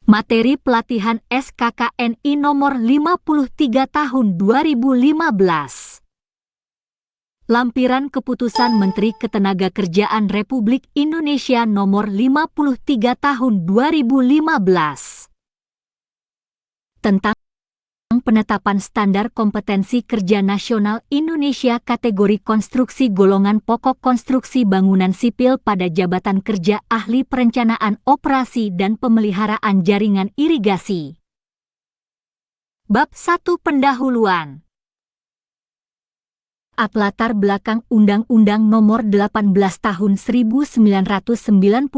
Materi pelatihan SKKNI nomor 53 tahun 2015. Lampiran Keputusan Menteri Ketenagakerjaan Republik Indonesia nomor 53 tahun 2015. Tentang penetapan standar kompetensi kerja nasional Indonesia kategori konstruksi golongan pokok konstruksi bangunan sipil pada jabatan kerja ahli perencanaan operasi dan pemeliharaan jaringan irigasi. Bab 1 Pendahuluan. Latar belakang Undang-Undang Nomor 18 Tahun 1999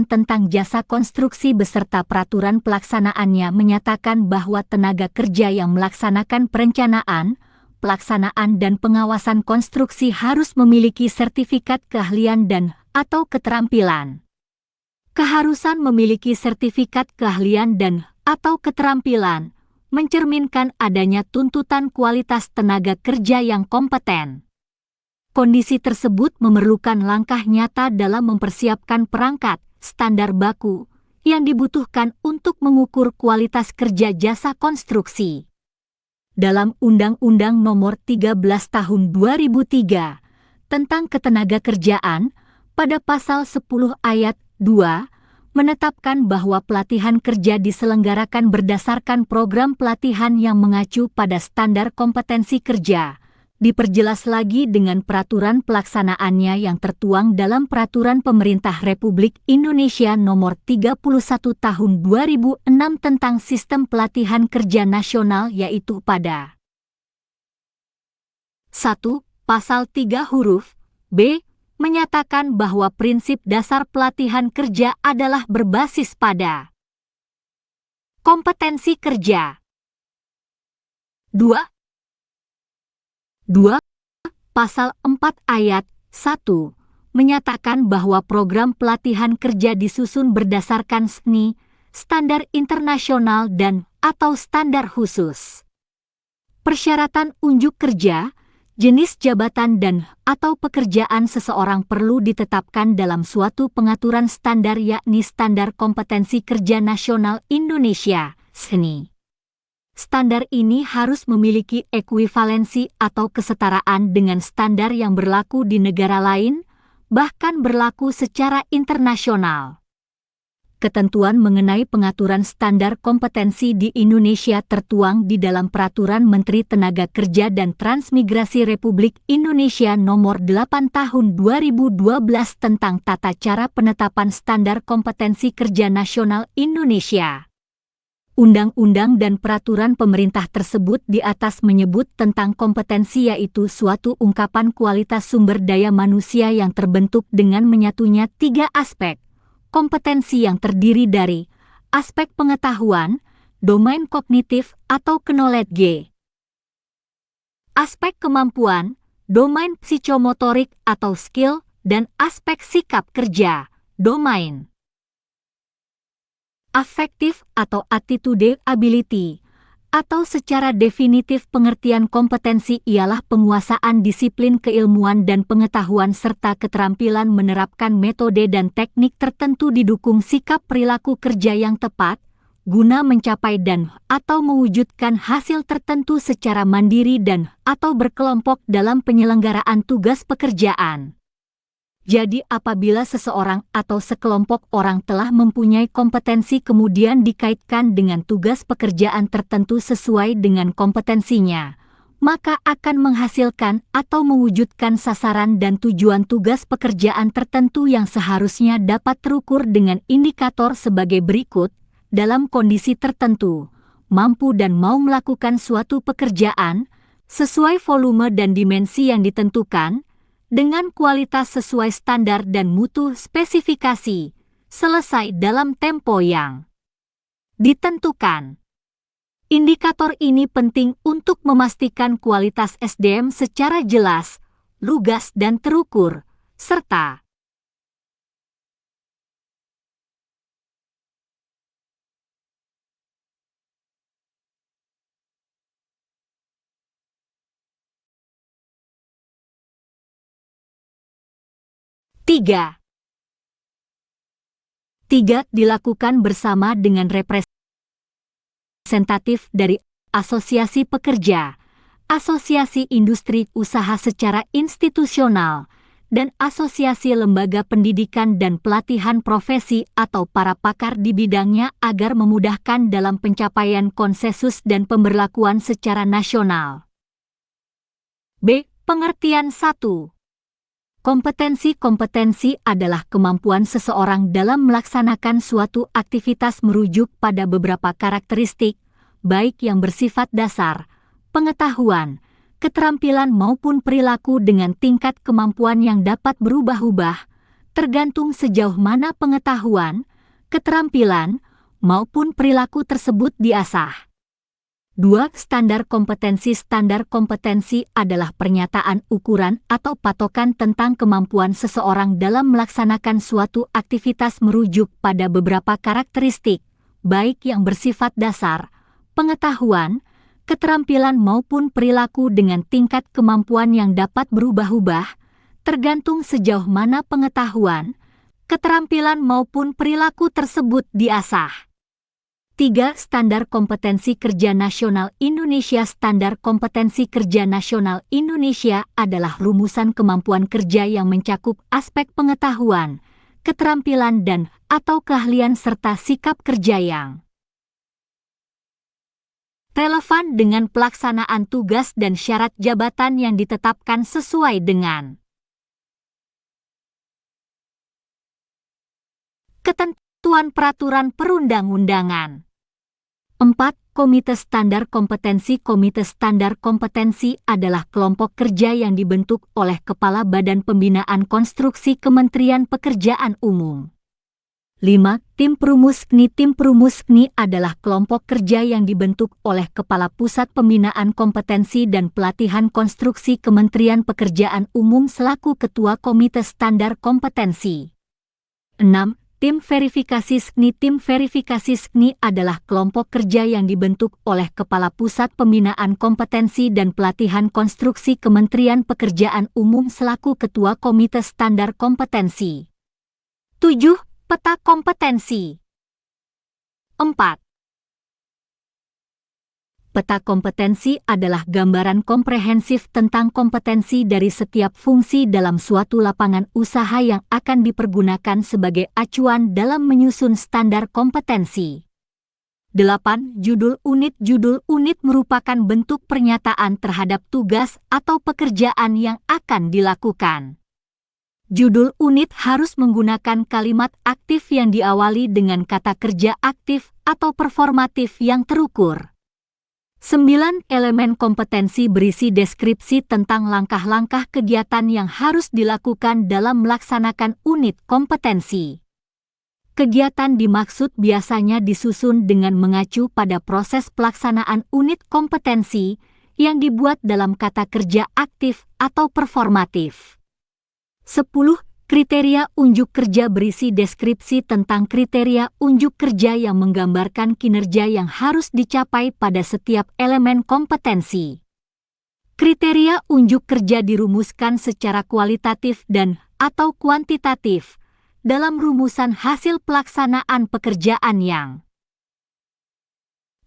tentang jasa konstruksi beserta peraturan pelaksanaannya menyatakan bahwa tenaga kerja yang melaksanakan perencanaan, pelaksanaan dan pengawasan konstruksi harus memiliki sertifikat keahlian dan atau keterampilan. Keharusan memiliki sertifikat keahlian dan atau keterampilan mencerminkan adanya tuntutan kualitas tenaga kerja yang kompeten. Kondisi tersebut memerlukan langkah nyata dalam mempersiapkan perangkat, standar baku, yang dibutuhkan untuk mengukur kualitas kerja jasa konstruksi. Dalam Undang-Undang Nomor 13 Tahun 2003 tentang Ketenagakerjaan, pada pasal 10 ayat 2, menetapkan bahwa pelatihan kerja diselenggarakan berdasarkan program pelatihan yang mengacu pada standar kompetensi kerja. Diperjelas lagi dengan peraturan pelaksanaannya yang tertuang dalam Peraturan Pemerintah Republik Indonesia Nomor 31 Tahun 2006 tentang Sistem Pelatihan Kerja Nasional, yaitu pada 1. Pasal 3 huruf B menyatakan bahwa prinsip dasar pelatihan kerja adalah berbasis pada kompetensi kerja. 2. Pasal 4 ayat 1 menyatakan bahwa program pelatihan kerja disusun berdasarkan SNI, standar internasional dan atau standar khusus. Persyaratan unjuk kerja, jenis jabatan dan atau pekerjaan seseorang perlu ditetapkan dalam suatu pengaturan standar yakni Standar Kompetensi Kerja Nasional Indonesia, SNI. Standar ini harus memiliki ekuivalensi atau kesetaraan dengan standar yang berlaku di negara lain, bahkan berlaku secara internasional. Ketentuan mengenai pengaturan standar kompetensi di Indonesia tertuang di dalam Peraturan Menteri Tenaga Kerja dan Transmigrasi Republik Indonesia Nomor 8 Tahun 2012 tentang tata cara penetapan standar kompetensi kerja nasional Indonesia. Undang-undang dan peraturan pemerintah tersebut di atas menyebut tentang kompetensi yaitu suatu ungkapan kualitas sumber daya manusia yang terbentuk dengan menyatunya 3 aspek. Kompetensi yang terdiri dari aspek pengetahuan, domain kognitif atau knowledge, aspek kemampuan, domain psikomotorik atau skill, dan aspek sikap kerja, domain affective atau attitude ability, atau secara definitif pengertian kompetensi ialah penguasaan disiplin keilmuan dan pengetahuan serta keterampilan menerapkan metode dan teknik tertentu didukung sikap perilaku kerja yang tepat, guna mencapai dan atau mewujudkan hasil tertentu secara mandiri dan atau berkelompok dalam penyelenggaraan tugas pekerjaan. Jadi apabila seseorang atau sekelompok orang telah mempunyai kompetensi kemudian dikaitkan dengan tugas pekerjaan tertentu sesuai dengan kompetensinya, maka akan menghasilkan atau mewujudkan sasaran dan tujuan tugas pekerjaan tertentu yang seharusnya dapat terukur dengan indikator sebagai berikut. Dalam kondisi tertentu, mampu dan mau melakukan suatu pekerjaan sesuai volume dan dimensi yang ditentukan, dengan kualitas sesuai standar dan mutu spesifikasi, selesai dalam tempo yang ditentukan. Indikator ini penting untuk memastikan kualitas SDM secara jelas, lugas dan terukur, serta tiga, 3. Dilakukan bersama dengan representatif dari asosiasi pekerja, asosiasi industri usaha secara institusional, dan asosiasi lembaga pendidikan dan pelatihan profesi atau para pakar di bidangnya agar memudahkan dalam pencapaian konsensus dan pemberlakuan secara nasional. B. Pengertian 1. Kompetensi adalah kemampuan seseorang dalam melaksanakan suatu aktivitas merujuk pada beberapa karakteristik, baik yang bersifat dasar, pengetahuan, keterampilan maupun perilaku dengan tingkat kemampuan yang dapat berubah-ubah, tergantung sejauh mana pengetahuan, keterampilan, maupun perilaku tersebut diasah. 2. Standar kompetensi adalah pernyataan ukuran atau patokan tentang kemampuan seseorang dalam melaksanakan suatu aktivitas merujuk pada beberapa karakteristik, baik yang bersifat dasar, pengetahuan, keterampilan maupun perilaku dengan tingkat kemampuan yang dapat berubah-ubah, tergantung sejauh mana pengetahuan, keterampilan maupun perilaku tersebut diasah. 3. Standar Kompetensi Kerja Nasional Indonesia. Standar Kompetensi Kerja Nasional Indonesia adalah rumusan kemampuan kerja yang mencakup aspek pengetahuan, keterampilan dan/atau keahlian serta sikap kerja yang relevan dengan pelaksanaan tugas dan syarat jabatan yang ditetapkan sesuai dengan ketentuan peraturan perundang-undangan. 4. Komite Standar Kompetensi. Komite Standar Kompetensi adalah kelompok kerja yang dibentuk oleh Kepala Badan Pembinaan Konstruksi Kementerian Pekerjaan Umum. 5. Tim Perumus KNI. Tim Perumus KNI adalah kelompok kerja yang dibentuk oleh Kepala Pusat Pembinaan Kompetensi dan Pelatihan Konstruksi Kementerian Pekerjaan Umum selaku Ketua Komite Standar Kompetensi. 6. Tim Verifikasi SKNI. Tim Verifikasi SKNI adalah kelompok kerja yang dibentuk oleh Kepala Pusat Pembinaan Kompetensi dan Pelatihan Konstruksi Kementerian Pekerjaan Umum selaku Ketua Komite Standar Kompetensi. 7. Peta kompetensi. 4. Peta kompetensi adalah gambaran komprehensif tentang kompetensi dari setiap fungsi dalam suatu lapangan usaha yang akan dipergunakan sebagai acuan dalam menyusun standar kompetensi. 8. Judul unit. Judul unit merupakan bentuk pernyataan terhadap tugas atau pekerjaan yang akan dilakukan. Judul unit harus menggunakan kalimat aktif yang diawali dengan kata kerja aktif atau performatif yang terukur. 9. Elemen kompetensi berisi deskripsi tentang langkah-langkah kegiatan yang harus dilakukan dalam melaksanakan unit kompetensi. Kegiatan dimaksud biasanya disusun dengan mengacu pada proses pelaksanaan unit kompetensi yang dibuat dalam kata kerja aktif atau performatif. 10. Kriteria unjuk kerja berisi deskripsi tentang kriteria unjuk kerja yang menggambarkan kinerja yang harus dicapai pada setiap elemen kompetensi. Kriteria unjuk kerja dirumuskan secara kualitatif dan/atau kuantitatif dalam rumusan hasil pelaksanaan pekerjaan yang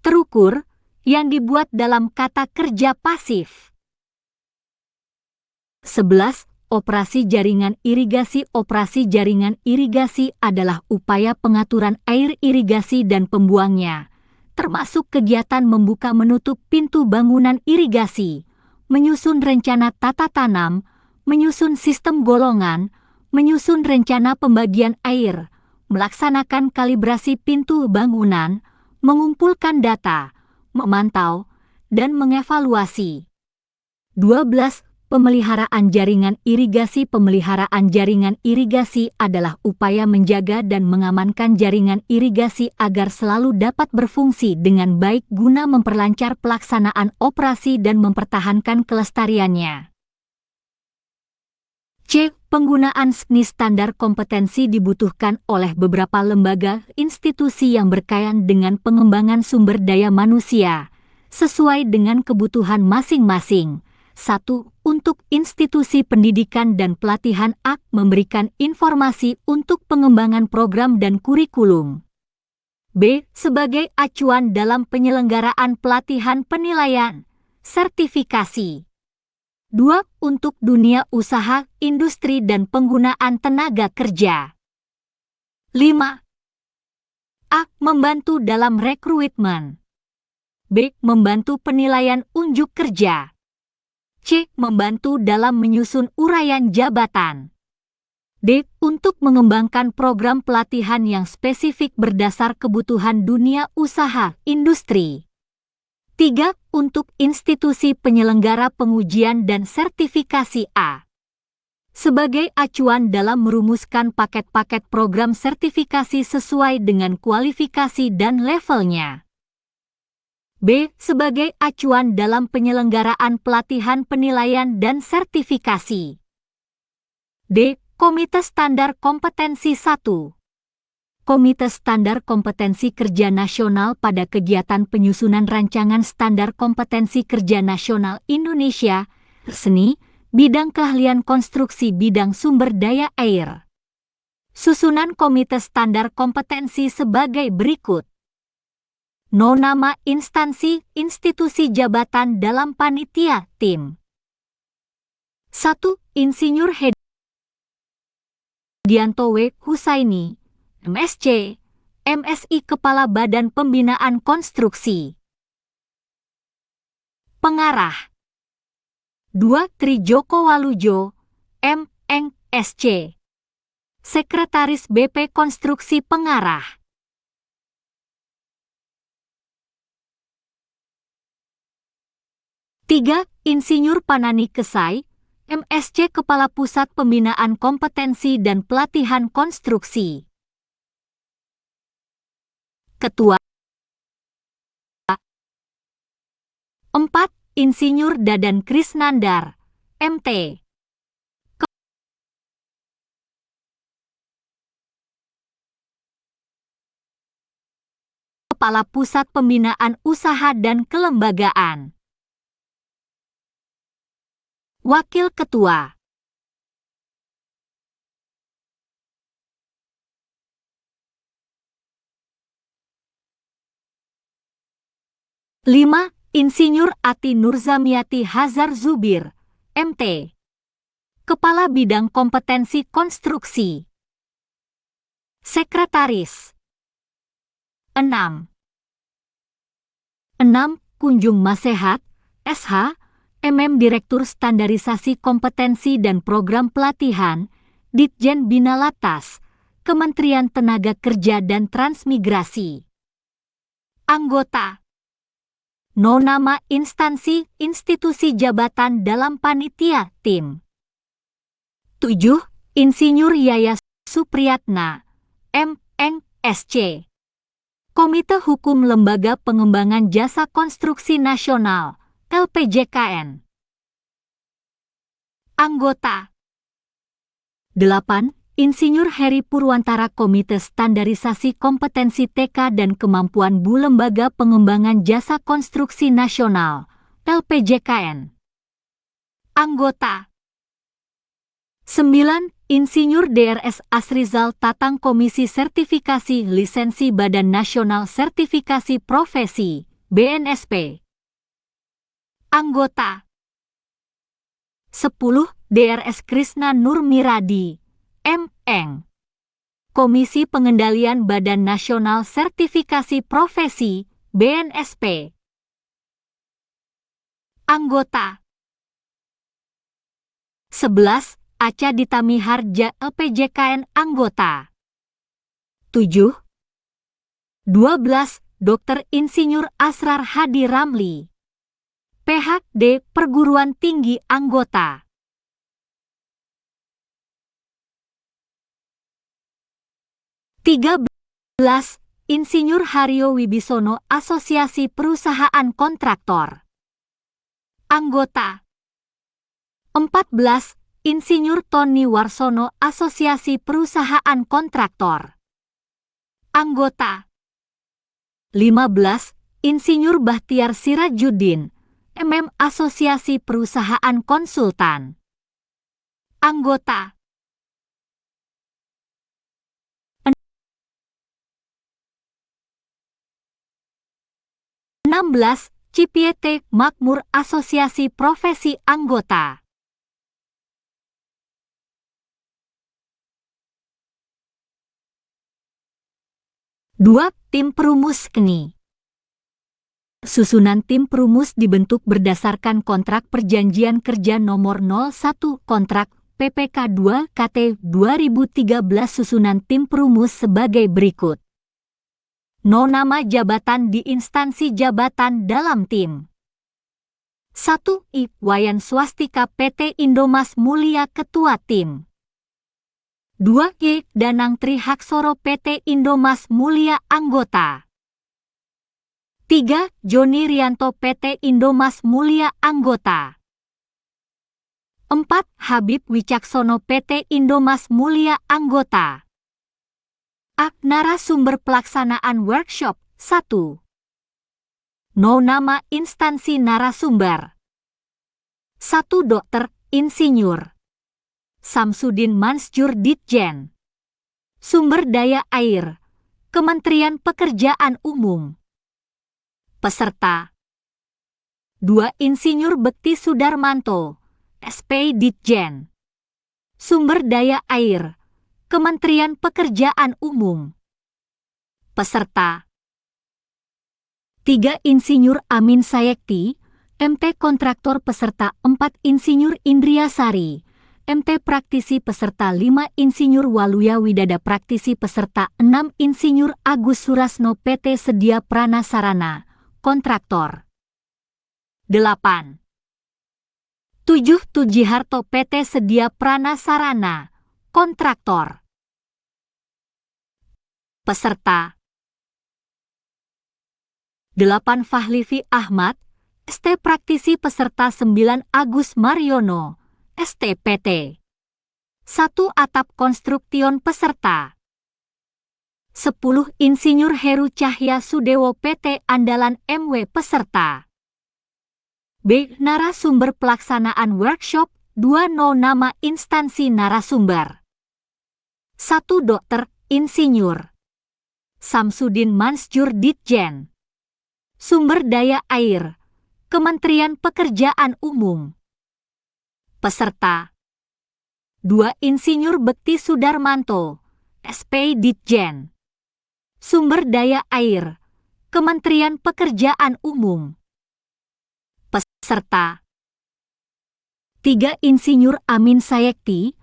terukur yang dibuat dalam kata kerja pasif. 11. Operasi jaringan irigasi. Operasi jaringan irigasi adalah upaya pengaturan air irigasi dan pembuangnya, termasuk kegiatan membuka menutup pintu bangunan irigasi, menyusun rencana tata tanam, menyusun sistem golongan, menyusun rencana pembagian air, melaksanakan kalibrasi pintu bangunan, mengumpulkan data, memantau, dan mengevaluasi. 12. Pemeliharaan jaringan irigasi. Pemeliharaan jaringan irigasi adalah upaya menjaga dan mengamankan jaringan irigasi agar selalu dapat berfungsi dengan baik guna memperlancar pelaksanaan operasi dan mempertahankan kelestariannya. C. Penggunaan SKNI. Standar kompetensi dibutuhkan oleh beberapa lembaga institusi yang berkaitan dengan pengembangan sumber daya manusia, sesuai dengan kebutuhan masing-masing, 1. Untuk institusi pendidikan dan pelatihan A. Memberikan informasi untuk pengembangan program dan kurikulum. B. Sebagai acuan dalam penyelenggaraan pelatihan penilaian, sertifikasi. 2. Untuk dunia usaha, industri dan penggunaan tenaga kerja. 5. A. Membantu dalam rekrutmen. B. Membantu penilaian unjuk kerja. C. Membantu dalam menyusun uraian jabatan. D. Untuk mengembangkan program pelatihan yang spesifik berdasar kebutuhan dunia usaha, industri. 3. Untuk institusi penyelenggara pengujian dan sertifikasi A. Sebagai acuan dalam merumuskan paket-paket program sertifikasi sesuai dengan kualifikasi dan levelnya. B. Sebagai acuan dalam penyelenggaraan pelatihan penilaian dan sertifikasi. D. Komite Standar Kompetensi 1. Komite Standar Kompetensi Kerja Nasional pada kegiatan penyusunan rancangan Standar Kompetensi Kerja Nasional Indonesia, seni, bidang keahlian konstruksi bidang sumber daya air. Susunan Komite Standar Kompetensi sebagai berikut. Nama instansi, institusi jabatan dalam panitia, tim. 1. Insinyur Hedianto W. Husaini, MSc, MSI Kepala Badan Pembinaan Konstruksi. Pengarah. 2. Tri Joko Walujo, M.Eng, SC. Sekretaris BP Konstruksi Pengarah. 3. Insinyur Panani Kesai, MSc Kepala Pusat Pembinaan Kompetensi dan Pelatihan Konstruksi. Ketua. 4. Insinyur Dadan Krisnandar, MT. Kepala Pusat Pembinaan Usaha dan Kelembagaan. Wakil Ketua. 5. Insinyur Ati Nurzamiati Hazar Zubir, MT. Kepala Bidang Kompetensi Konstruksi. Sekretaris. 6. Kunjung Masehat, SH, MM Direktur Standarisasi Kompetensi dan Program Pelatihan, Ditjen Bina Latas, Kementerian Tenaga Kerja dan Transmigrasi. Anggota. Nama instansi, institusi jabatan dalam panitia, tim. 7. Insinyur Yaya Supriyatna, M.Eng, SC. Komite Hukum Lembaga Pengembangan Jasa Konstruksi Nasional, LPJKN. Anggota. 8. Insinyur Heri Purwantara Komite Standarisasi Kompetensi TK dan Kemampuan Bu Lembaga Pengembangan Jasa Konstruksi Nasional, LPJKN. Anggota. 9. Insinyur DRS Asrizal Tatang Komisi Sertifikasi Lisensi Badan Nasional Sertifikasi Profesi, BNSP. Anggota. 10. DRS Krisna Nur Miradi, M.Eng. Komisi Pengendalian Badan Nasional Sertifikasi Profesi, BNSP. Anggota. 11. Aca Ditami Harja, LPJKN. Anggota. 7. 12. Dr. Insinyur Asrar Hadi Ramli, PhD Perguruan Tinggi. Anggota. 13. Insinyur Haryo Wibisono Asosiasi Perusahaan Kontraktor. Anggota. 14. Insinyur Tony Warsono Asosiasi Perusahaan Kontraktor. Anggota. 15. Insinyur Bahtiar Sirajuddin, Asosiasi Perusahaan Konsultan. Anggota 16. Cipiete Makmur Asosiasi Profesi Anggota. 2. Tim Perumus KNI. Susunan tim perumus dibentuk berdasarkan kontrak perjanjian kerja nomor 01 kontrak PPK 2 KT 2013. Susunan tim perumus sebagai berikut. Nama jabatan di instansi jabatan dalam tim. 1. I. Wayan Swastika PT Indomas Mulia Ketua Tim. 2. Y. Danang Trihaksoro PT Indomas Mulia Anggota. 3. Joni Rianto PT Indomas Mulia Anggota. 4. Habib Wicaksono PT Indomas Mulia Anggota. Narasumber pelaksanaan workshop 1. Nama instansi narasumber. 1. Dokter, Insinyur Samsudin Mansjur Ditjen Sumber Daya Air, Kementerian Pekerjaan Umum. Peserta 2. Insinyur Bekti Sudarmanto, SP Ditjen Sumber Daya Air, Kementerian Pekerjaan Umum. Peserta 3. Insinyur Amin Sayekti, MT Kontraktor. Peserta 4. Insinyur Indriasari, MT Praktisi. Peserta 5. Insinyur Waluya Widada Praktisi. Peserta 6. Insinyur Agus Surasno PT Sedia Pranasarana, Kontraktor. 8. 7. Tujiharto PT Sedia Pranasarana, Kontraktor. Peserta 8. Fahlivi Ahmad, ST Praktisi. Peserta 9. Agus Mariono, STPT 1. Atap Konstruktion. Peserta 10. Insinyur Heru Cahya Sudewo PT Andalan MW. Peserta B. Narasumber pelaksanaan workshop 2. Nama instansi narasumber. 1. Dokter, Insinyur Samsudin Mansjur Ditjen Sumber Daya Air, Kementerian Pekerjaan Umum. Peserta 2. Insinyur Bekti Sudarmanto, SP Ditjen Sumber Daya Air, Kementerian Pekerjaan Umum. Peserta 3. Insinyur Amin Sayekti,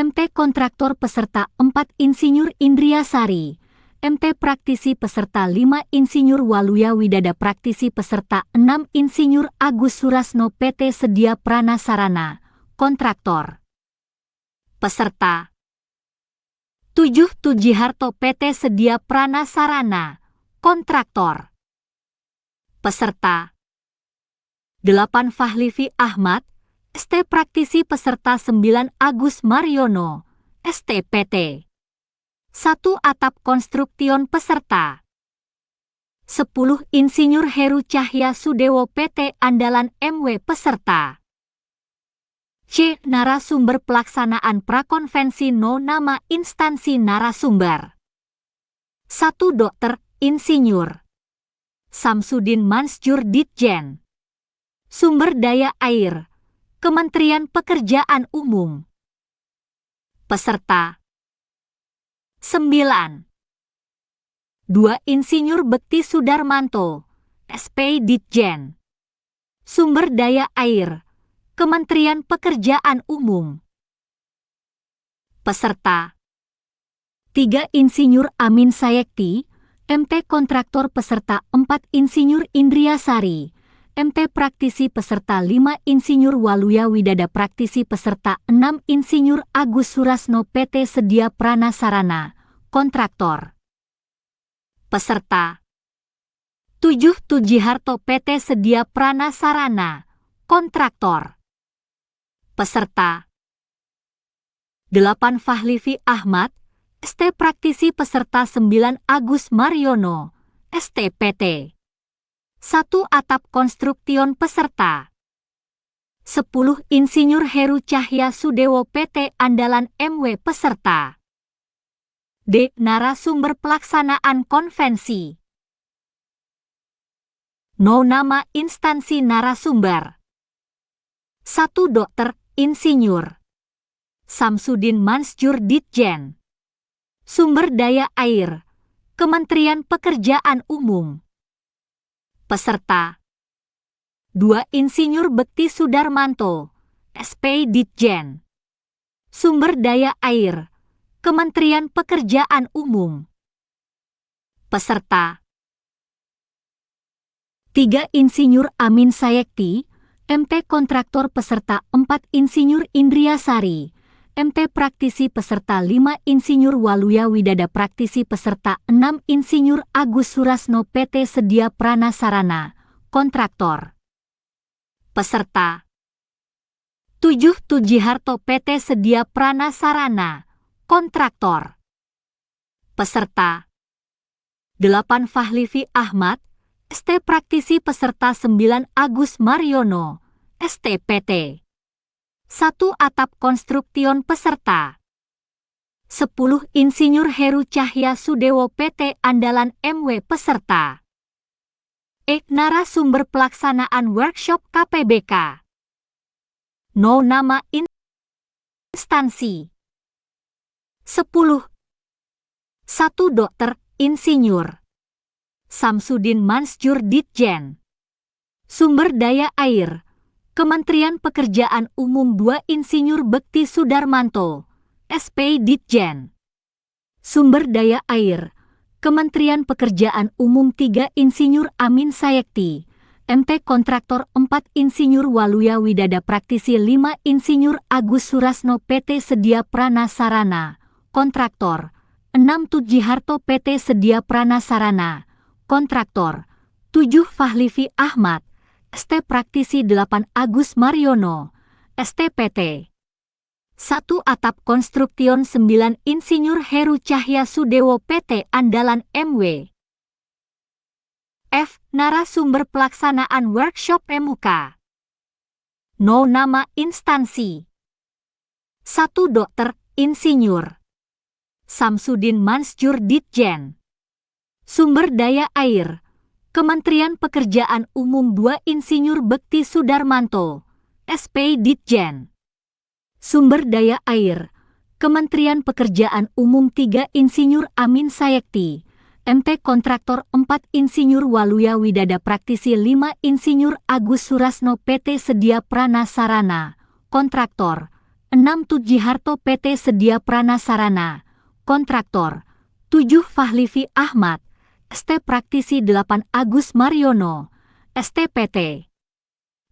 MT Kontraktor. Peserta 4. Insinyur Indriasari, MT Praktisi. Peserta 5. Insinyur Waluya Widada Praktisi. Peserta 6. Insinyur Agus Surasno PT Sedia Pranasarana, Kontraktor. Peserta 7. Tujiharto PT Sedia Pranasarana, Kontraktor. Peserta 8. Fahlivi Ahmad, ST Praktisi. Peserta 9. Agus Mariono, STPT 1. Atap Konstruktion. Peserta 10. Insinyur Heru Cahya Sudewo PT Andalan MW. Peserta C. Narasumber pelaksanaan prakonvensi. Nama instansi narasumber. 1. Dokter, Insinyur Samsudin Mansjur Ditjen Sumber Daya Air, Kementerian Pekerjaan Umum. Peserta 9. 2. Insinyur Bekti Sudarmanto, SP Ditjen Sumber Daya Air, Kementerian Pekerjaan Umum. Peserta 3. Insinyur Amin Sayekti, MT Kontraktor. Peserta 4. Insinyur Indriasari, MT Praktisi. Peserta 5. Insinyur Waluya Widada Praktisi. Peserta 6. Insinyur Agus Surasno PT Sedia Pranasarana, Kontraktor. Peserta 7. Tujiharto PT Sedia Pranasarana, Kontraktor. Peserta 8. Fahlivi Ahmad, ST Praktisi. Peserta 9. Agus Mariono, STPT 1. Atap konstruksion peserta. 10. Insinyur Heru Cahya Sudewo PT Andalan MW peserta. D. Narasumber pelaksanaan konvensi. No. Nama instansi narasumber. 1. Dr. Insinyur Samsudin Mansjur Ditjen Sumber Daya Air Kementerian Pekerjaan Umum. Peserta 2. Insinyur Bekti Sudarmanto SP Ditjen Sumber Daya Air Kementerian Pekerjaan Umum. Peserta 3. Insinyur Amin Sayekti MT Kontraktor peserta 4. Insinyur Indriasari MT Praktisi peserta 5. Insinyur Waluya Widada Praktisi peserta 6. Insinyur Agus Surasno PT Sedia Pranasarana Kontraktor. Peserta 7. Tujiharto PT Sedia Pranasarana Kontraktor. Peserta 8. Fahlivi Ahmad ST Praktisi peserta 9. Agus Mariono STPT 1. Atap konstruksion peserta. 10. Insinyur Heru Cahya Sudewo PT Andalan MW peserta. Narasumber pelaksanaan workshop KPBK. No. Nama instansi. 10. 1. Dr. Insinyur Samsudin Mansjur Ditjen Sumber Daya Air Kementerian Pekerjaan Umum. 2. Insinyur Bekti Sudarmanto SP Ditjen Sumber Daya Air Kementerian Pekerjaan Umum. 3. Insinyur Amin Sayekti MT Kontraktor 4. Insinyur Waluya Widada Praktisi 5. Insinyur Agus Surasno PT Sedia Pranasarana Kontraktor 6. Tujiharto PT Sedia Pranasarana Kontraktor 7. Fahlivi Ahmad ST Praktisi 8. Agus Mariono STPT 1. Atap konstruksion 9. Insinyur Heru Cahya Sudewo PT Andalan MW. F. Narasumber pelaksanaan workshop MUK. No. Nama instansi. 1. Dr. Insinyur Samsudin Mansjur Ditjen Sumber Daya Air Kementerian Pekerjaan Umum. 2. Insinyur Bekti Sudarmanto SP Ditjen Sumber Daya Air Kementerian Pekerjaan Umum. 3. Insinyur Amin Sayekti MT Kontraktor 4. Insinyur Waluya Widada Praktisi 5. Insinyur Agus Surasno PT Sedia Pranasarana Kontraktor 6. Tujiharto PT Sedia Pranasarana Kontraktor 7. Fahlivi Ahmad ST Praktisi 8. Agus Mariono STPT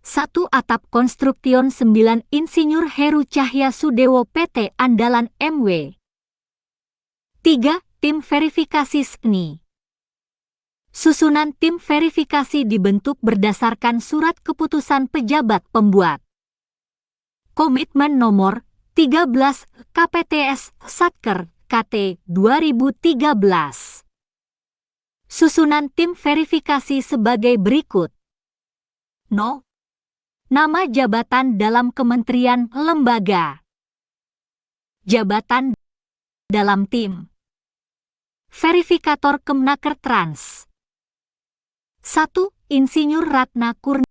1. Atap konstruksion 9. Insinyur Heru Cahya Sudewo PT Andalan MW. 3. Tim verifikasi SNI. Susunan tim verifikasi dibentuk berdasarkan surat keputusan pejabat pembuat. Komitmen nomor 13 KPTS Satker KT 2013. Susunan tim verifikasi sebagai berikut. No. Nama jabatan dalam kementerian lembaga. Jabatan dalam tim. Verifikator Kemnaker Trans. 1. Insinyur Ratna Kurnia.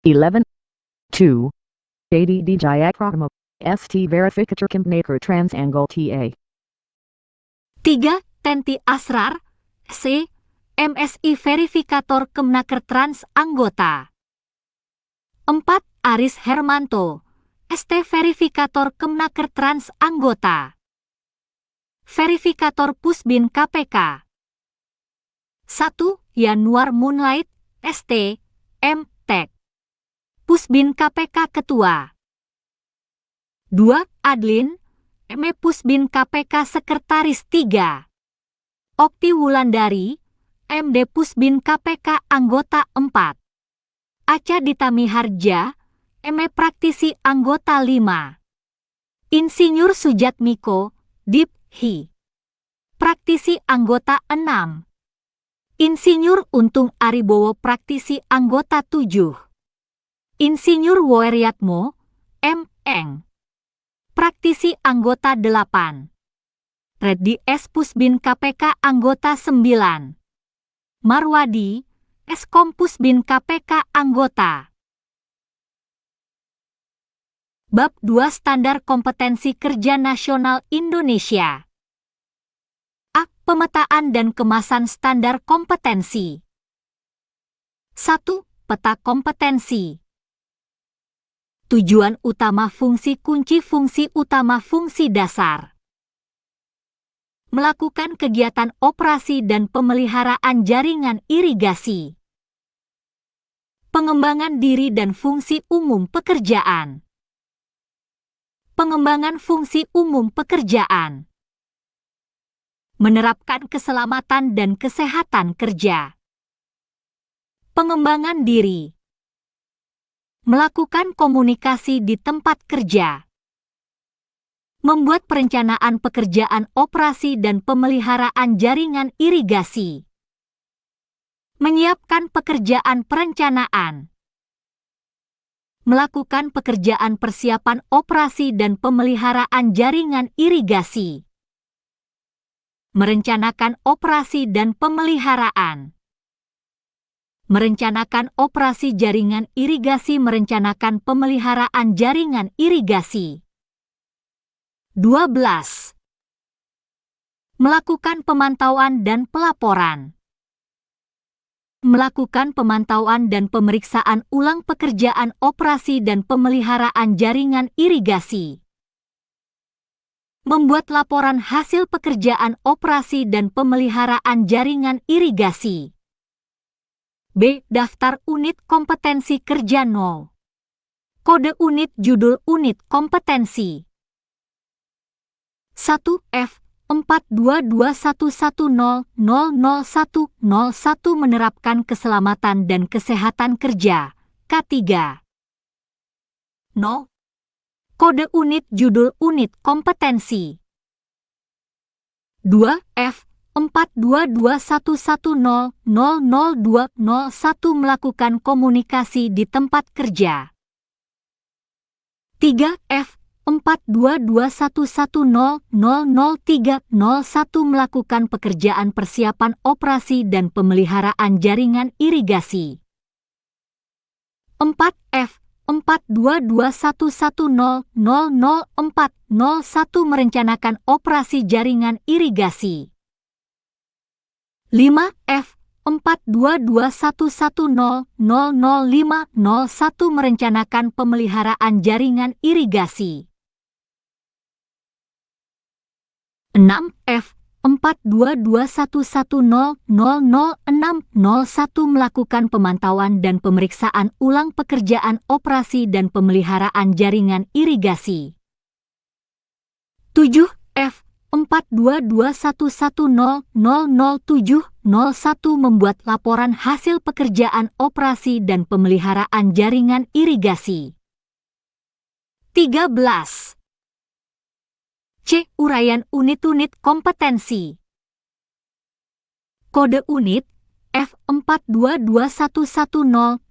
Eleven 2. JDD Jayakrama ST Verificator Kemnaker Transangle TA 3. Tenti Asrar C. MSI Verifikator Kemnaker Trans Anggota. 4. Aris Hermanto ST Verifikator Kemnaker Trans Anggota. Verifikator Pusbin KPK. 1. Yanuar Moonlight ST M. Tek Pusbin KPK Ketua. 2. Adlin M.E. Pusbin KPK Sekretaris 3. Okti Wulandari, M.D. Pusbin KPK Anggota 4. Acha Dita Miharja, M.E. Praktisi Anggota 5. Insinyur Sujatmiko, Dip. Hi. Praktisi Anggota 6. Insinyur Untung Aribowo Praktisi Anggota 7. Insinyur Woeryatmo, M. Eng. Praktisi Anggota 8. Reddy S. Pusbin KPK Anggota 9. Marwadi, Eskom Pusbin KPK Anggota. Bab 2 Standar Kompetensi Kerja Nasional Indonesia. A. Pemetaan dan kemasan standar kompetensi. 1. Peta kompetensi. Tujuan utama fungsi kunci fungsi utama fungsi dasar. Melakukan kegiatan operasi dan pemeliharaan jaringan irigasi. Pengembangan diri dan fungsi umum pekerjaan. Pengembangan fungsi umum pekerjaan. Menerapkan keselamatan dan kesehatan kerja. Pengembangan diri. Melakukan komunikasi di tempat kerja. Membuat perencanaan pekerjaan operasi dan pemeliharaan jaringan irigasi. Menyiapkan pekerjaan perencanaan. Melakukan pekerjaan persiapan operasi dan pemeliharaan jaringan irigasi. Merencanakan operasi dan pemeliharaan. Merencanakan operasi jaringan irigasi. Merencanakan pemeliharaan jaringan irigasi. 12. Melakukan pemantauan dan pelaporan. Melakukan pemantauan dan pemeriksaan ulang pekerjaan operasi dan pemeliharaan jaringan irigasi. Membuat laporan hasil pekerjaan operasi dan pemeliharaan jaringan irigasi. B. Daftar unit kompetensi kerja 0. Kode unit judul unit kompetensi. 1. F. 42211000101 menerapkan keselamatan dan kesehatan kerja. K3. 0. Kode unit judul unit kompetensi. 2. F. 42211000201 melakukan komunikasi di tempat kerja. 3. F. 42211000301 melakukan pekerjaan persiapan operasi dan pemeliharaan jaringan irigasi. 4. F. 42211000401 merencanakan operasi jaringan irigasi. 5. F. 42211000501 merencanakan pemeliharaan jaringan irigasi. 6. F. 42211000601 melakukan pemantauan dan pemeriksaan ulang pekerjaan operasi dan pemeliharaan jaringan irigasi. 7. F. 42211000701 membuat laporan hasil pekerjaan operasi dan pemeliharaan jaringan irigasi. 13. C. Uraian unit-unit kompetensi. Kode unit F42211000101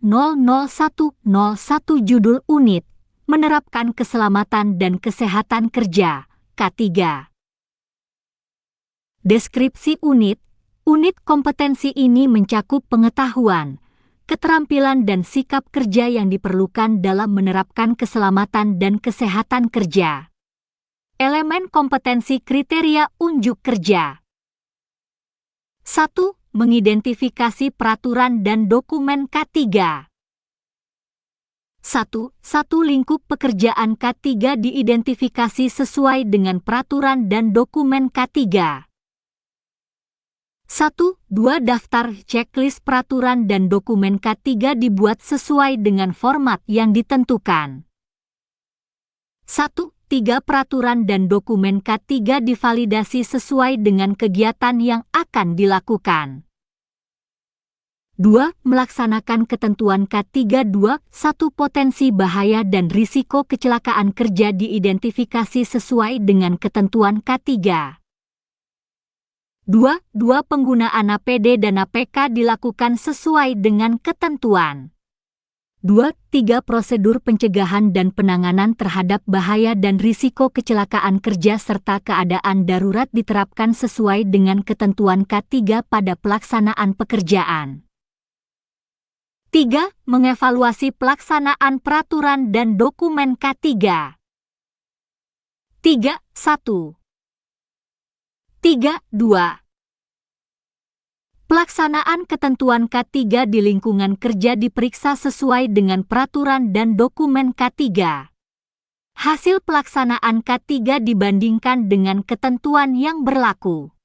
judul unit menerapkan keselamatan dan kesehatan kerja. K3. Deskripsi unit. Unit kompetensi ini mencakup pengetahuan, keterampilan dan sikap kerja yang diperlukan dalam menerapkan keselamatan dan kesehatan kerja. Elemen kompetensi kriteria unjuk kerja. 1. Mengidentifikasi peraturan dan dokumen K3. 1. Satu lingkup pekerjaan K3 diidentifikasi sesuai dengan peraturan dan dokumen K3. 1. 2. Daftar checklist peraturan dan dokumen K3 dibuat sesuai dengan format yang ditentukan. 1. 3. Peraturan dan dokumen K3 divalidasi sesuai dengan kegiatan yang akan dilakukan. 2. Melaksanakan ketentuan K3. 1. Potensi bahaya dan risiko kecelakaan kerja diidentifikasi sesuai dengan ketentuan K3. 2. Penggunaan APD dan APK dilakukan sesuai dengan ketentuan. 2. Prosedur pencegahan dan penanganan terhadap bahaya dan risiko kecelakaan kerja serta keadaan darurat diterapkan sesuai dengan ketentuan K3 pada pelaksanaan pekerjaan. 3. Mengevaluasi pelaksanaan peraturan dan dokumen K3. 3.1 3.2 Pelaksanaan ketentuan K3 di lingkungan kerja diperiksa sesuai dengan peraturan dan dokumen K3. Hasil pelaksanaan K3 dibandingkan dengan ketentuan yang berlaku.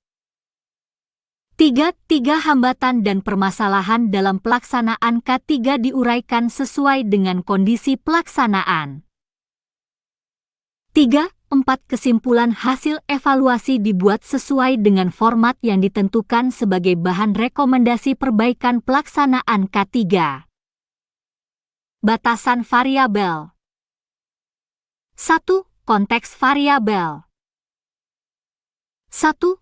3. Hambatan dan permasalahan dalam pelaksanaan K3 diuraikan sesuai dengan kondisi pelaksanaan. 3. Kesimpulan hasil evaluasi dibuat sesuai dengan format yang ditentukan sebagai bahan rekomendasi perbaikan pelaksanaan K3. Batasan variabel. 1. Konteks variabel. 1.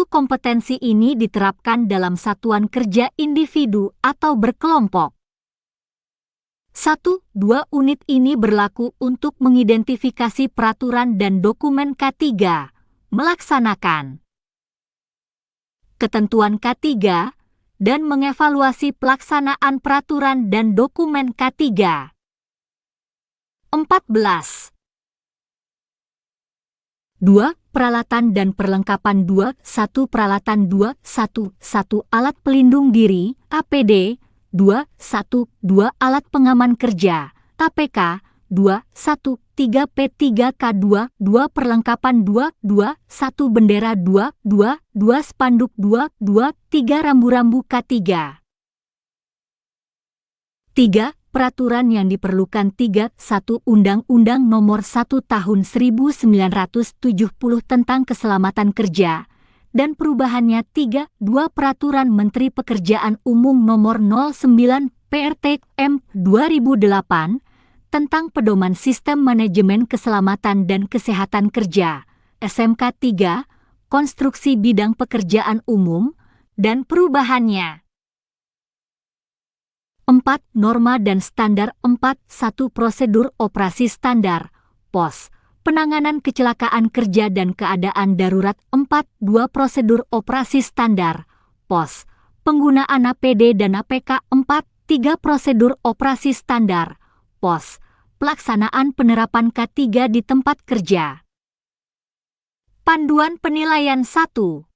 Kompetensi ini diterapkan dalam satuan kerja individu atau berkelompok. 1. 2 unit ini berlaku untuk mengidentifikasi peraturan dan dokumen K3, melaksanakan ketentuan K3, dan mengevaluasi pelaksanaan peraturan dan dokumen K3. 14. 2. Peralatan dan perlengkapan 2. 1. Peralatan 2. 1. Alat pelindung diri, APD. 2. Alat pengaman kerja, APK. 2. 3 P3K2. 2. Perlengkapan 2. 1 bendera 2. 2 spanduk 2. 3 rambu-rambu K3. 3. Peraturan yang diperlukan 3. 1. Undang-Undang Nomor 1 Tahun 1970 tentang Keselamatan Kerja dan perubahannya 3. 2. Peraturan Menteri Pekerjaan Umum Nomor 09 PRT/M 2008 tentang Pedoman Sistem Manajemen Keselamatan dan Kesehatan Kerja SMK 3 Konstruksi Bidang Pekerjaan Umum dan perubahannya. 4. Norma dan standar 4. 1. Prosedur operasi standar POS penanganan kecelakaan kerja dan keadaan darurat 4. 2. Prosedur operasi standar POS penggunaan APD dan APK 4. 3. Prosedur operasi standar POS pelaksanaan penerapan K3 di tempat kerja. Panduan penilaian 1.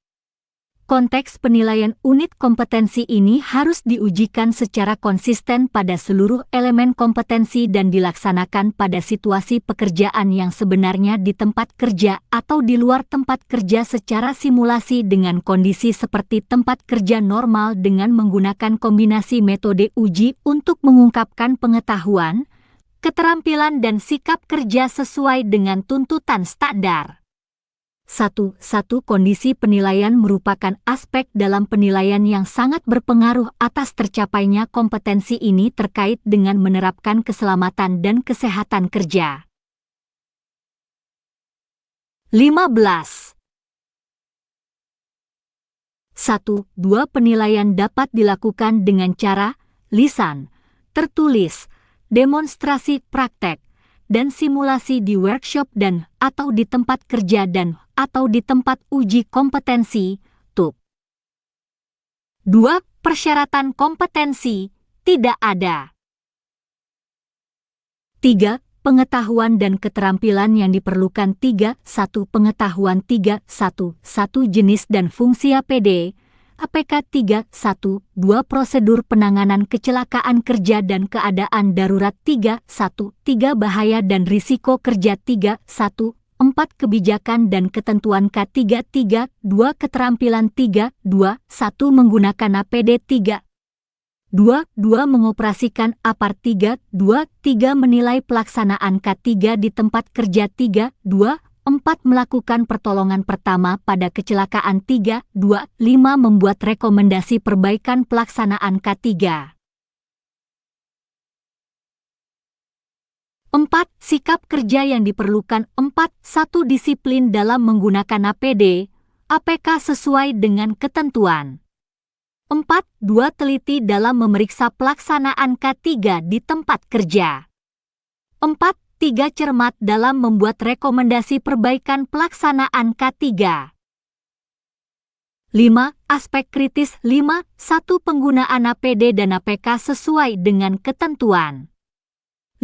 Konteks penilaian unit kompetensi ini harus diujikan secara konsisten pada seluruh elemen kompetensi dan dilaksanakan pada situasi pekerjaan yang sebenarnya di tempat kerja atau di luar tempat kerja secara simulasi dengan kondisi seperti tempat kerja normal dengan menggunakan kombinasi metode uji untuk mengungkapkan pengetahuan, keterampilan dan sikap kerja sesuai dengan tuntutan standar. 1. Kondisi penilaian merupakan aspek dalam penilaian yang sangat berpengaruh atas tercapainya kompetensi ini terkait dengan menerapkan keselamatan dan kesehatan kerja. 15. 1. 2 penilaian dapat dilakukan dengan cara lisan, tertulis, demonstrasi praktek, dan simulasi di workshop dan atau di tempat kerja dan atau di tempat uji kompetensi, TUK. 2. Persyaratan kompetensi tidak ada. 3. Pengetahuan dan keterampilan yang diperlukan 3. 1. Pengetahuan 3. 1 jenis dan fungsi APD, APK 3. 1. 2 prosedur penanganan kecelakaan kerja dan keadaan darurat 3. 1. 3 bahaya dan risiko kerja 3. 1. 4 kebijakan dan ketentuan K3 3. 2 keterampilan 3. 2. 1 menggunakan APD 3. 2. Mengoperasikan APAR 3. 3. Menilai pelaksanaan K3 di tempat kerja 3. 4. Melakukan pertolongan pertama pada kecelakaan 3. 5. Membuat rekomendasi perbaikan pelaksanaan K3. 4. Sikap kerja yang diperlukan 4. 1. Disiplin dalam menggunakan APD, APK sesuai dengan ketentuan. 4. 2. Teliti dalam memeriksa pelaksanaan K3 di tempat kerja. 4. 3. Cermat dalam membuat rekomendasi perbaikan pelaksanaan K3. 5. Aspek kritis 5. 1. Penggunaan APD dan APK sesuai dengan ketentuan.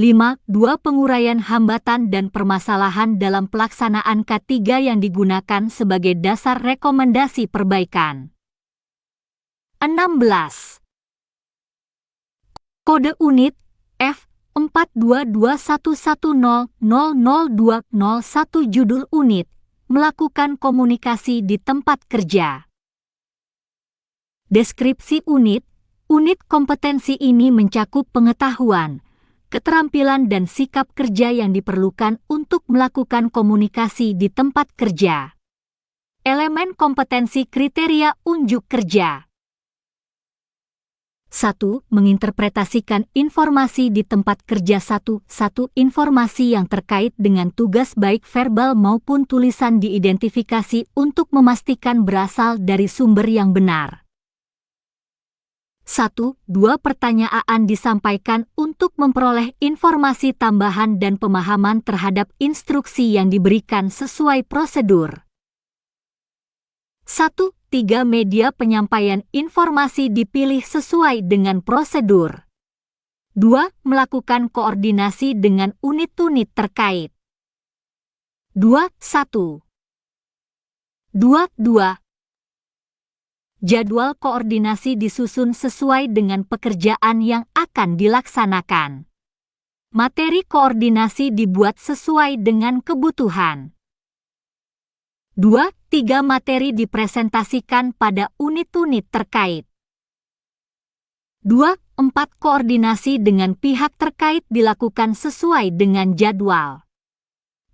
5. 2. Penguraian hambatan dan permasalahan dalam pelaksanaan K3 yang digunakan sebagai dasar rekomendasi perbaikan. 16. Kode unit F422110002001 judul unit, melakukan komunikasi di tempat kerja. Deskripsi unit kompetensi ini mencakup pengetahuan, keterampilan dan sikap kerja yang diperlukan untuk melakukan komunikasi di tempat kerja. Elemen kompetensi kriteria unjuk kerja. 1. Menginterpretasikan informasi di tempat kerja 1. Informasi yang terkait dengan tugas baik verbal maupun tulisan diidentifikasi untuk memastikan berasal dari sumber yang benar. 1. 2. Pertanyaan disampaikan untuk memperoleh informasi tambahan dan pemahaman terhadap instruksi yang diberikan sesuai prosedur. 1. 3. Media penyampaian informasi dipilih sesuai dengan prosedur. 2. Melakukan koordinasi dengan unit-unit terkait. 2. 1. 2. Jadwal koordinasi disusun sesuai dengan pekerjaan yang akan dilaksanakan. Materi koordinasi dibuat sesuai dengan kebutuhan. 2. 3. Materi dipresentasikan pada unit-unit terkait. 2. 4. Koordinasi dengan pihak terkait dilakukan sesuai dengan jadwal.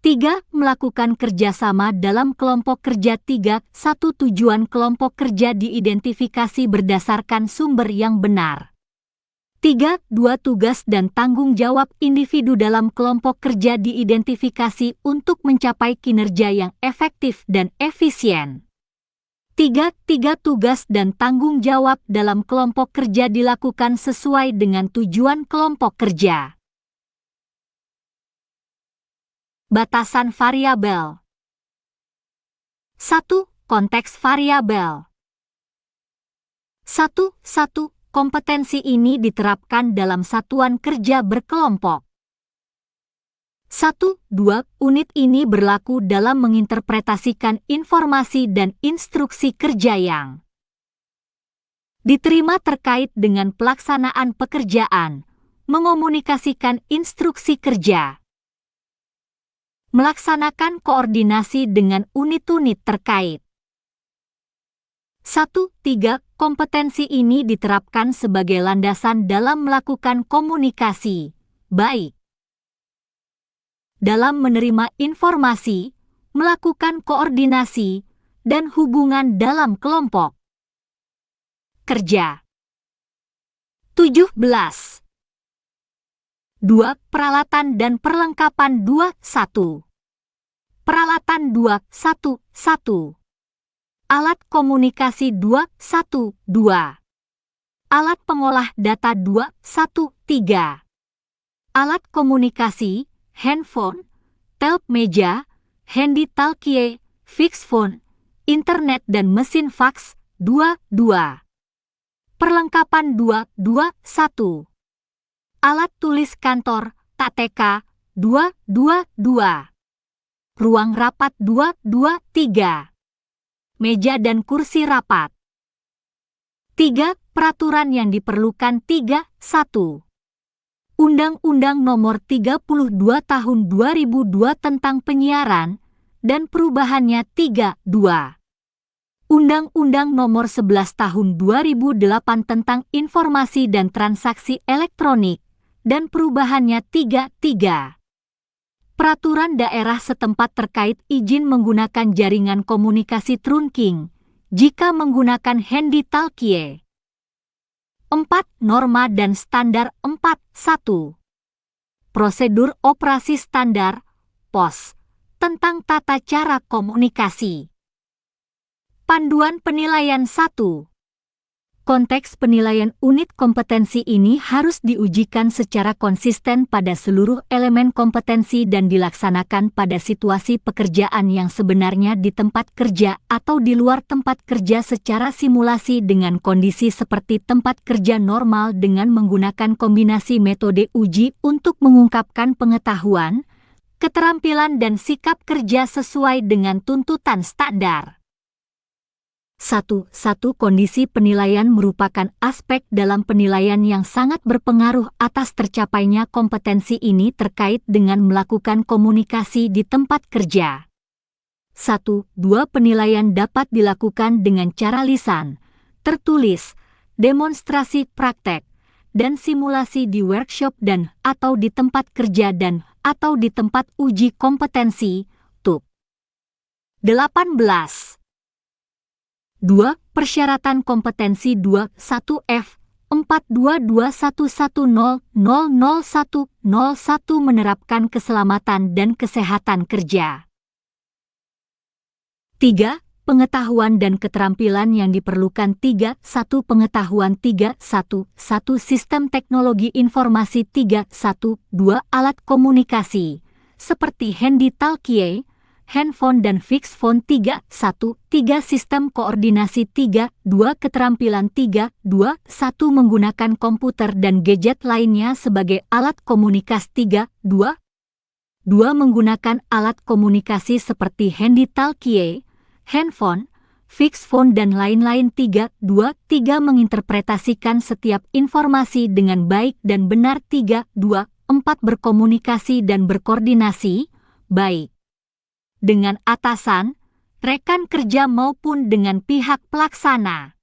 3. Melakukan kerjasama dalam kelompok kerja 3. 1. Tujuan kelompok kerja diidentifikasi berdasarkan sumber yang benar. 3. 2. Tugas dan tanggung jawab individu dalam kelompok kerja diidentifikasi untuk mencapai kinerja yang efektif dan efisien. 3. Tugas dan tanggung jawab dalam kelompok kerja dilakukan sesuai dengan tujuan kelompok kerja. Batasan variabel. 1. Konteks variabel. 1. Kompetensi ini diterapkan dalam satuan kerja berkelompok. 1. 2. Unit ini berlaku dalam menginterpretasikan informasi dan instruksi kerja yang diterima terkait dengan pelaksanaan pekerjaan, mengomunikasikan instruksi kerja, melaksanakan koordinasi dengan unit-unit terkait. 1. 3. Kompetensi ini diterapkan sebagai landasan dalam melakukan komunikasi, baik dalam menerima informasi, melakukan koordinasi, dan hubungan dalam kelompok kerja. 17. 2. Peralatan dan perlengkapan 2.1. Peralatan 2.1.1. Alat komunikasi 2.1.2. Alat pengolah data 2.1.3. Alat komunikasi, handphone, telp meja, handy talkie, fixed phone, internet dan mesin fax 2.2. Perlengkapan 2.2.1. Alat tulis kantor, TATK 2.2.2. Ruang rapat 2.2.3. Meja dan kursi rapat. 3. Peraturan yang diperlukan 3.1. Undang-Undang Nomor 32 Tahun 2002 tentang Penyiaran dan perubahannya 3.2. Undang-Undang Nomor 11 Tahun 2008 tentang Informasi dan Transaksi Elektronik, dan perubahannya 33. Peraturan daerah setempat terkait izin menggunakan jaringan komunikasi trunking, jika menggunakan handy-talkie. 4. Norma dan Standar 4.1. Prosedur Operasi Standar, POS, tentang tata cara komunikasi. Panduan Penilaian 1. Konteks penilaian unit kompetensi ini harus diujikan secara konsisten pada seluruh elemen kompetensi dan dilaksanakan pada situasi pekerjaan yang sebenarnya di tempat kerja atau di luar tempat kerja secara simulasi dengan kondisi seperti tempat kerja normal dengan menggunakan kombinasi metode uji untuk mengungkapkan pengetahuan, keterampilan dan sikap kerja sesuai dengan tuntutan standar. 1. Kondisi penilaian merupakan aspek dalam penilaian yang sangat berpengaruh atas tercapainya kompetensi ini terkait dengan melakukan komunikasi di tempat kerja. 1. 2. Penilaian dapat dilakukan dengan cara lisan, tertulis, demonstrasi praktek, dan simulasi di workshop dan atau di tempat kerja dan atau di tempat uji kompetensi, TUP. 18. 2. Persyaratan kompetensi 21F 42211000101 menerapkan keselamatan dan kesehatan kerja. 3. Pengetahuan dan keterampilan yang diperlukan 3. 1. Pengetahuan 3. 1. Sistem teknologi informasi 3. 1. 2. Alat komunikasi, seperti handy-talkie, handphone dan fixed phone 3. 1. Sistem koordinasi 3. 2. Keterampilan 3. 2. 1. Menggunakan komputer dan gadget lainnya sebagai alat komunikasi 3. 2. Menggunakan alat komunikasi seperti handy-talkie, handphone, fixed phone dan lain-lain 3. Menginterpretasikan setiap informasi dengan baik dan benar 3. 4. Berkomunikasi dan berkoordinasi baik dengan atasan, rekan kerja maupun dengan pihak pelaksana.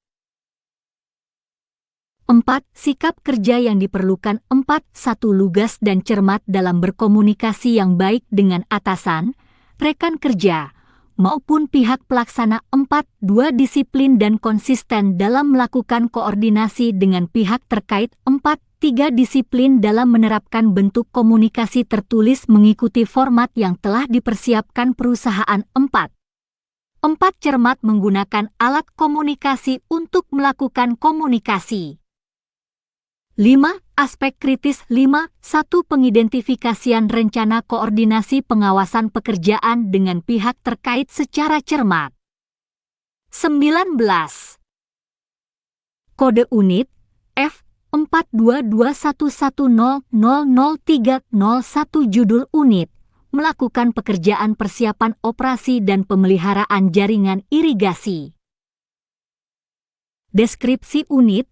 4. Sikap kerja yang diperlukan 4. 1. Lugas dan cermat dalam berkomunikasi yang baik dengan atasan, rekan kerja, maupun pihak pelaksana 4. 2. Disiplin dan konsisten dalam melakukan koordinasi dengan pihak terkait 4. 3. Disiplin dalam menerapkan bentuk komunikasi tertulis mengikuti format yang telah dipersiapkan perusahaan 4. 4. Cermat menggunakan alat komunikasi untuk melakukan komunikasi. 5. Aspek kritis 5. 1. Pengidentifikasian rencana koordinasi pengawasan pekerjaan dengan pihak terkait secara cermat. 19. Kode unit F 42211000301 judul unit, melakukan pekerjaan persiapan operasi dan pemeliharaan jaringan irigasi. Deskripsi unit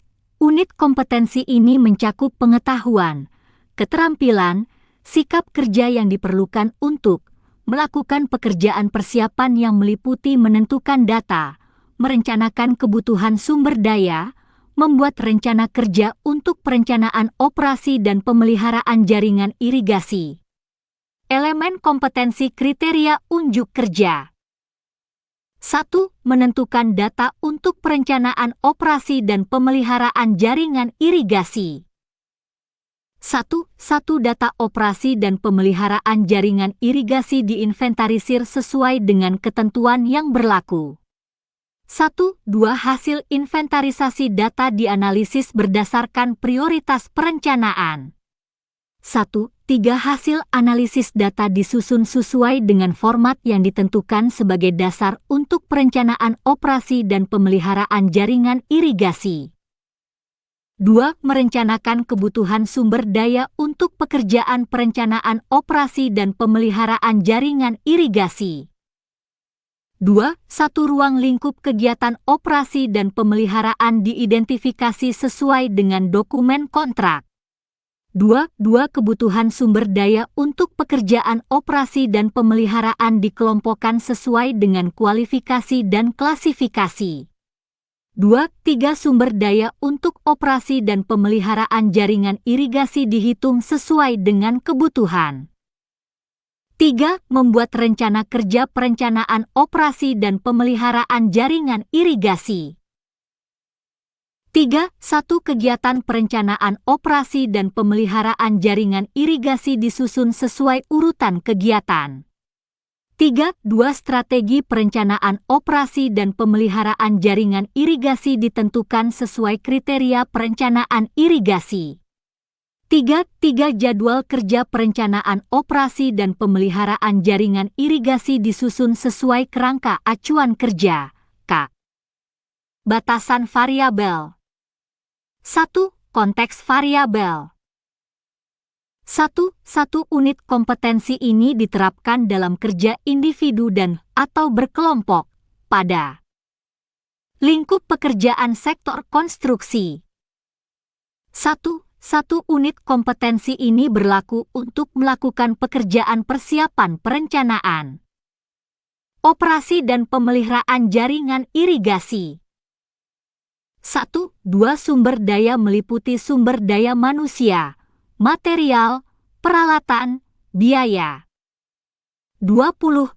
kompetensi ini mencakup pengetahuan, keterampilan, sikap kerja yang diperlukan untuk melakukan pekerjaan persiapan yang meliputi menentukan data, merencanakan kebutuhan sumber daya, membuat rencana kerja untuk perencanaan operasi dan pemeliharaan jaringan irigasi. Elemen kompetensi kriteria unjuk kerja. 1. Menentukan data untuk perencanaan operasi dan pemeliharaan jaringan irigasi. 1. Data operasi dan pemeliharaan jaringan irigasi diinventarisir sesuai dengan ketentuan yang berlaku. 1. 2. Hasil inventarisasi data dianalisis berdasarkan prioritas perencanaan. 1. 3. Hasil analisis data disusun sesuai dengan format yang ditentukan sebagai dasar untuk perencanaan operasi dan pemeliharaan jaringan irigasi. 2. Merencanakan kebutuhan sumber daya untuk pekerjaan perencanaan operasi dan pemeliharaan jaringan irigasi. 2. 1. Ruang lingkup kegiatan operasi dan pemeliharaan diidentifikasi sesuai dengan dokumen kontrak. 2. Kebutuhan sumber daya untuk pekerjaan operasi dan pemeliharaan dikelompokkan sesuai dengan kualifikasi dan klasifikasi. 2. Sumber daya untuk operasi dan pemeliharaan jaringan irigasi dihitung sesuai dengan kebutuhan. 3. Membuat rencana kerja perencanaan operasi dan pemeliharaan jaringan irigasi. 3. Kegiatan perencanaan operasi dan pemeliharaan jaringan irigasi disusun sesuai urutan kegiatan. 3. Strategi perencanaan operasi dan pemeliharaan jaringan irigasi ditentukan sesuai kriteria perencanaan irigasi. 3. Jadwal kerja perencanaan operasi dan pemeliharaan jaringan irigasi disusun sesuai kerangka acuan kerja, K. Batasan variabel. 1. Konteks variabel. 1. Unit kompetensi ini diterapkan dalam kerja individu dan atau berkelompok pada lingkup pekerjaan sektor konstruksi. 1. Unit kompetensi ini berlaku untuk melakukan pekerjaan persiapan perencanaan, operasi dan pemeliharaan jaringan irigasi. 1. Sumber daya meliputi sumber daya manusia, material, peralatan, biaya. 20.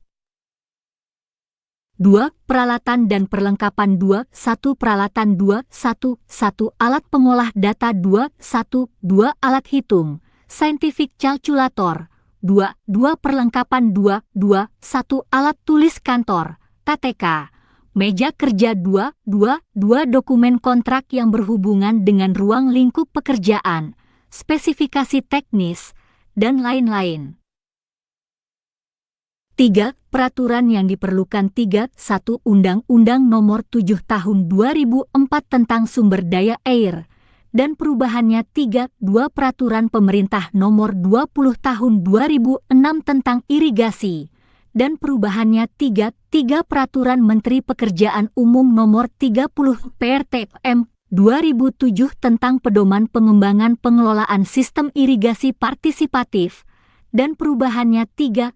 2. Peralatan dan perlengkapan. 2. Peralatan. 2. 1. Alat pengolah data. 2. Alat hitung, scientific calculator. 2. Perlengkapan. 2. Alat tulis kantor, TTK. Meja kerja. 2. Dokumen kontrak yang berhubungan dengan ruang lingkup pekerjaan, spesifikasi teknis, dan lain-lain. 3. Peraturan yang diperlukan. 3. 1. Undang-Undang Nomor 7 Tahun 2004 tentang Sumber Daya Air dan perubahannya. 3. Peraturan Pemerintah Nomor 20 Tahun 2006 tentang Irigasi dan perubahannya. 3. Peraturan Menteri Pekerjaan Umum Nomor 30 PRTM 2007 tentang pedoman pengembangan pengelolaan sistem irigasi partisipatif dan perubahannya. 3.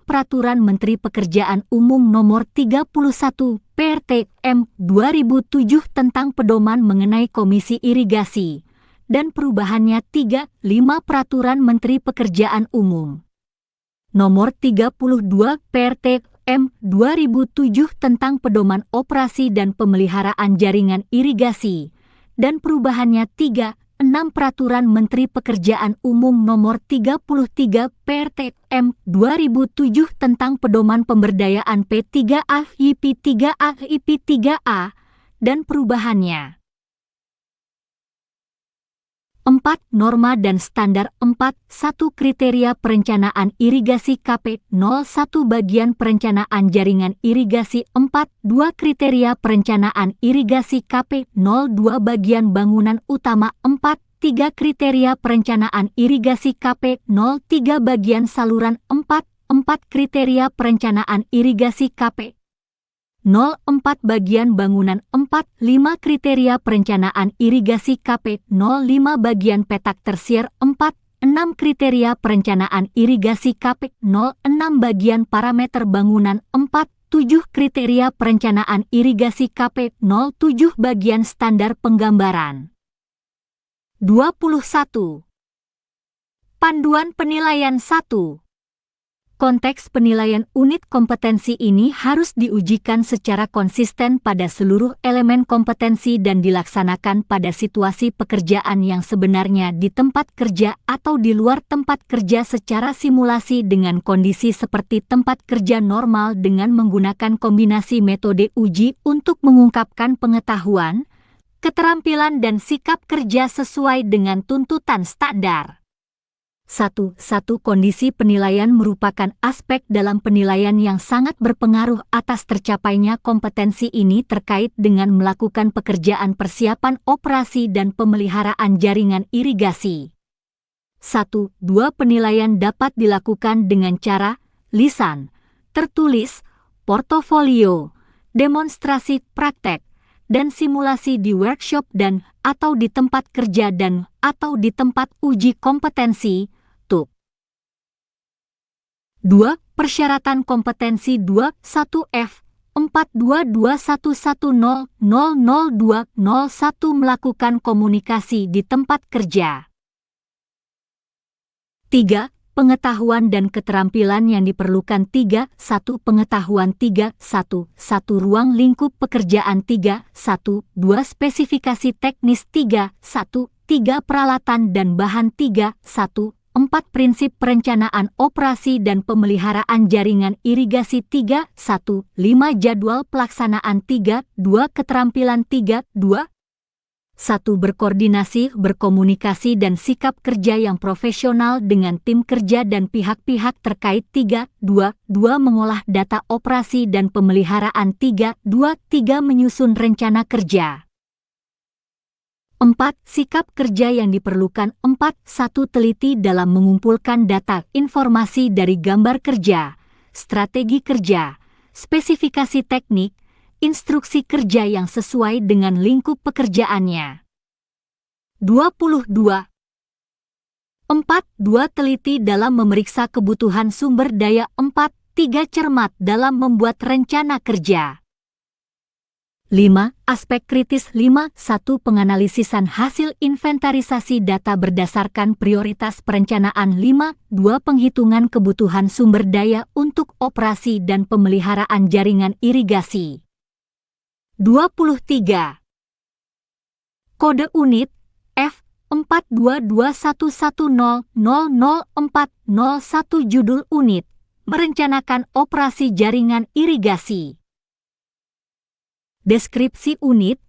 Peraturan Menteri Pekerjaan Umum Nomor 31 PRTM 2007 tentang pedoman mengenai Komisi Irigasi dan perubahannya. 3. Peraturan Menteri Pekerjaan Umum Nomor 32 PRTM 2007 tentang pedoman operasi dan pemeliharaan jaringan irigasi dan perubahannya. 3. Peraturan Menteri Pekerjaan Umum Nomor 33 PRTM 2007 tentang pedoman pemberdayaan P3A IP3A IP3A dan perubahannya. 4. Norma dan standar. 4. 1. Kriteria perencanaan irigasi KP 01 Bagian perencanaan jaringan irigasi. 4. 2. Kriteria perencanaan irigasi KP 02 Bagian bangunan utama. 4. 3. Kriteria perencanaan irigasi KP 03 Bagian saluran. 4. 4. Kriteria perencanaan irigasi KP 04 Bagian bangunan. 4. 5. Kriteria perencanaan irigasi KP 05 Bagian petak tersier. 4. 6. Kriteria perencanaan irigasi KP 06 Bagian parameter bangunan. 4. 7. Kriteria perencanaan irigasi KP 07 Bagian standar penggambaran. 21. Panduan penilaian. 1. Konteks penilaian unit kompetensi ini harus diujikan secara konsisten pada seluruh elemen kompetensi dan dilaksanakan pada situasi pekerjaan yang sebenarnya di tempat kerja atau di luar tempat kerja secara simulasi dengan kondisi seperti tempat kerja normal dengan menggunakan kombinasi metode uji untuk mengungkapkan pengetahuan, keterampilan dan sikap kerja sesuai dengan tuntutan standar. 1. Kondisi penilaian merupakan aspek dalam penilaian yang sangat berpengaruh atas tercapainya kompetensi ini terkait dengan melakukan pekerjaan persiapan operasi dan pemeliharaan jaringan irigasi. 1. 2. Penilaian dapat dilakukan dengan cara lisan, tertulis, portofolio, demonstrasi praktek, dan simulasi di workshop dan atau di tempat kerja dan atau di tempat uji kompetensi, TUK. 2. Persyaratan kompetensi 21F 42211000201 melakukan komunikasi di tempat kerja. 3. Pengetahuan dan keterampilan yang diperlukan 3.1 Pengetahuan 3.1 Ruang lingkup pekerjaan 3.1 2 Spesifikasi teknis 3.1 3 Peralatan dan bahan 3.1 4 Prinsip perencanaan operasi dan pemeliharaan jaringan irigasi 3.1 5 Jadwal pelaksanaan 3.2 Keterampilan 3.2 1. Berkoordinasi, berkomunikasi dan sikap kerja yang profesional dengan tim kerja dan pihak-pihak terkait 3.2 Mengolah data operasi dan pemeliharaan 3.2 Menyusun rencana kerja 4. Sikap kerja yang diperlukan 4.1 Teliti dalam mengumpulkan data informasi dari gambar kerja, strategi kerja, spesifikasi teknik, instruksi kerja yang sesuai dengan lingkup pekerjaannya. 22. 4.2 Teliti dalam memeriksa kebutuhan sumber daya 4.3 Cermat dalam membuat rencana kerja. 5. Aspek kritis 5.1 Penganalisisan hasil inventarisasi data berdasarkan prioritas perencanaan 5.2 Penghitungan kebutuhan sumber daya untuk operasi dan pemeliharaan jaringan irigasi. 23. Kode unit F 42211000401 Judul unit Merencanakan operasi jaringan irigasi. Deskripsi unit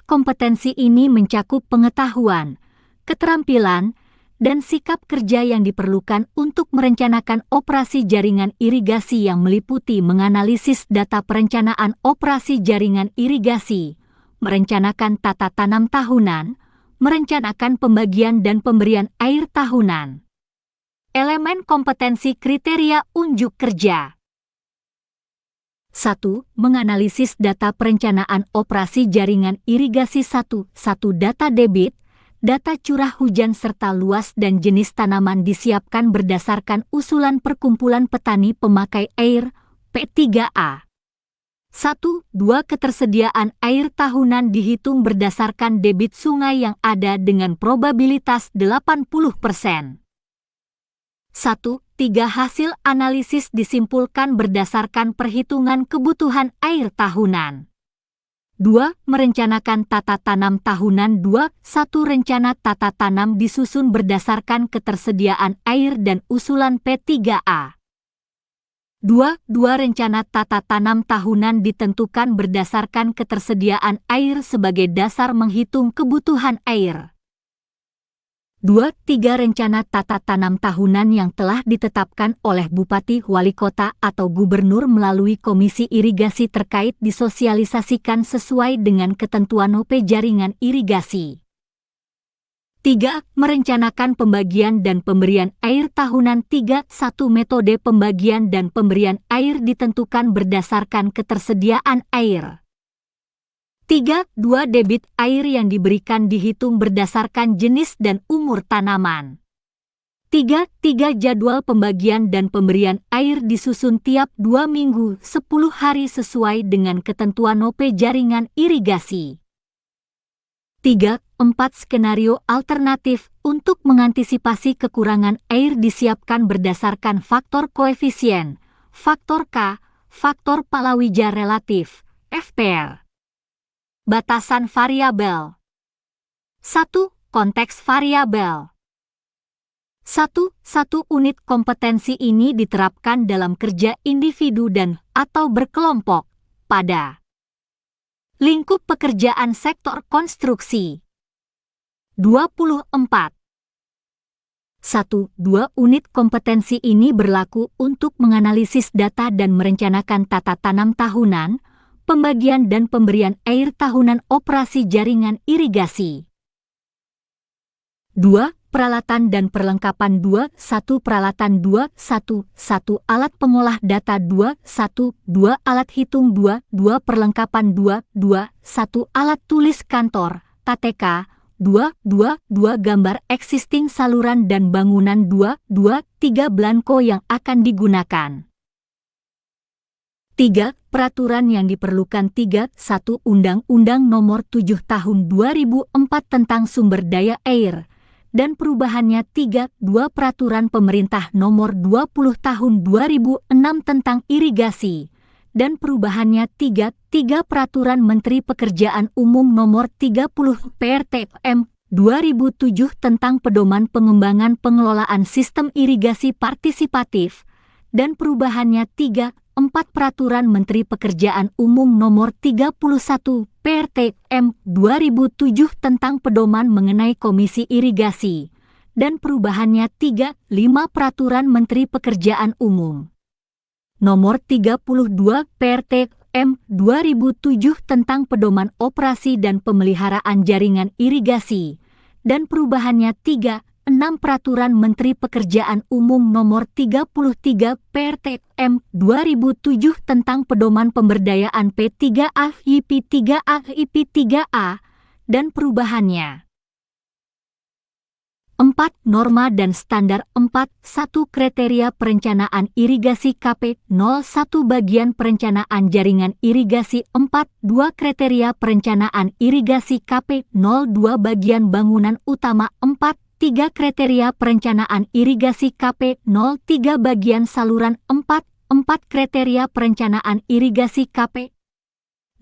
kompetensi ini mencakup pengetahuan, keterampilan, dan sikap kerja yang diperlukan untuk merencanakan operasi jaringan irigasi yang meliputi menganalisis data perencanaan operasi jaringan irigasi, merencanakan tata tanam tahunan, merencanakan pembagian dan pemberian air tahunan. Elemen kompetensi kriteria unjuk kerja. 1. Menganalisis data perencanaan operasi jaringan irigasi 1. Data debit, data curah hujan serta luas dan jenis tanaman disiapkan berdasarkan usulan Perkumpulan Petani Pemakai Air, P3A. 1. 2. Ketersediaan air tahunan dihitung berdasarkan debit sungai yang ada dengan probabilitas 80%. 1. 3. Hasil analisis disimpulkan berdasarkan perhitungan kebutuhan air tahunan. 2. Merencanakan tata tanam tahunan 2. 1. Rencana tata tanam disusun berdasarkan ketersediaan air dan usulan P3A. 2. Rencana tata tanam tahunan ditentukan berdasarkan ketersediaan air sebagai dasar menghitung kebutuhan air. 2. Rencana tata tanam tahunan yang telah ditetapkan oleh Bupati Wali Kota atau Gubernur melalui Komisi Irigasi terkait disosialisasikan sesuai dengan ketentuan OP jaringan irigasi. 3. Merencanakan pembagian dan pemberian air tahunan 3. 1. Metode pembagian dan pemberian air ditentukan berdasarkan ketersediaan air. 3. Debit air yang diberikan dihitung berdasarkan jenis dan umur tanaman. 3. Jadwal pembagian dan pemberian air disusun tiap 2 minggu 10 hari sesuai dengan ketentuan OP jaringan irigasi. 3. 4. Skenario alternatif untuk mengantisipasi kekurangan air disiapkan berdasarkan faktor koefisien, faktor K, faktor palawija relatif, FPR. Batasan variabel. 1. Konteks variabel. 1. Unit kompetensi ini diterapkan dalam kerja individu dan atau berkelompok pada lingkup pekerjaan sektor konstruksi. 24. 1. 2 unit kompetensi ini berlaku untuk menganalisis data dan merencanakan tata tanam tahunan, pembagian dan pemberian air tahunan operasi jaringan irigasi. 2. Peralatan dan perlengkapan 2. 1. Peralatan 2. 1. Alat pengolah data 2. 1. Alat hitung 2. Perlengkapan 2. 1. Alat tulis kantor TATK 222 gambar existing saluran dan bangunan 223 blanko yang akan digunakan. 3. Peraturan yang diperlukan 3. 1. Undang-Undang Nomor 7 Tahun 2004 tentang Sumber Daya Air dan perubahannya 3. 2. Peraturan Pemerintah Nomor 20 Tahun 2006 tentang Irigasi dan perubahannya 3. 3. Peraturan Menteri Pekerjaan Umum Nomor 30 PRTM 2007 tentang Pedoman Pengembangan Pengelolaan Sistem Irigasi Partisipatif dan perubahannya 3. 4. Peraturan Menteri Pekerjaan Umum Nomor 31 PRTM 2007 tentang Pedoman mengenai Komisi Irigasi dan perubahannya 3. 5. Peraturan Menteri Pekerjaan Umum Nomor 32 PRTM 2007 tentang Pedoman Operasi dan Pemeliharaan Jaringan Irigasi dan perubahannya 3. 6. Peraturan Menteri Pekerjaan Umum Nomor 33 PRTM 2007 tentang Pedoman Pemberdayaan P3A IP3A IP3A dan perubahannya 4. Norma dan Standar 4. 1. Kriteria Perencanaan Irigasi KP 01 Bagian Perencanaan Jaringan Irigasi 4. 2. Kriteria Perencanaan Irigasi KP 02 Bagian Bangunan Utama 4. 3. Kriteria Perencanaan Irigasi KP 03 Bagian Saluran 4. 4. Kriteria Perencanaan Irigasi KP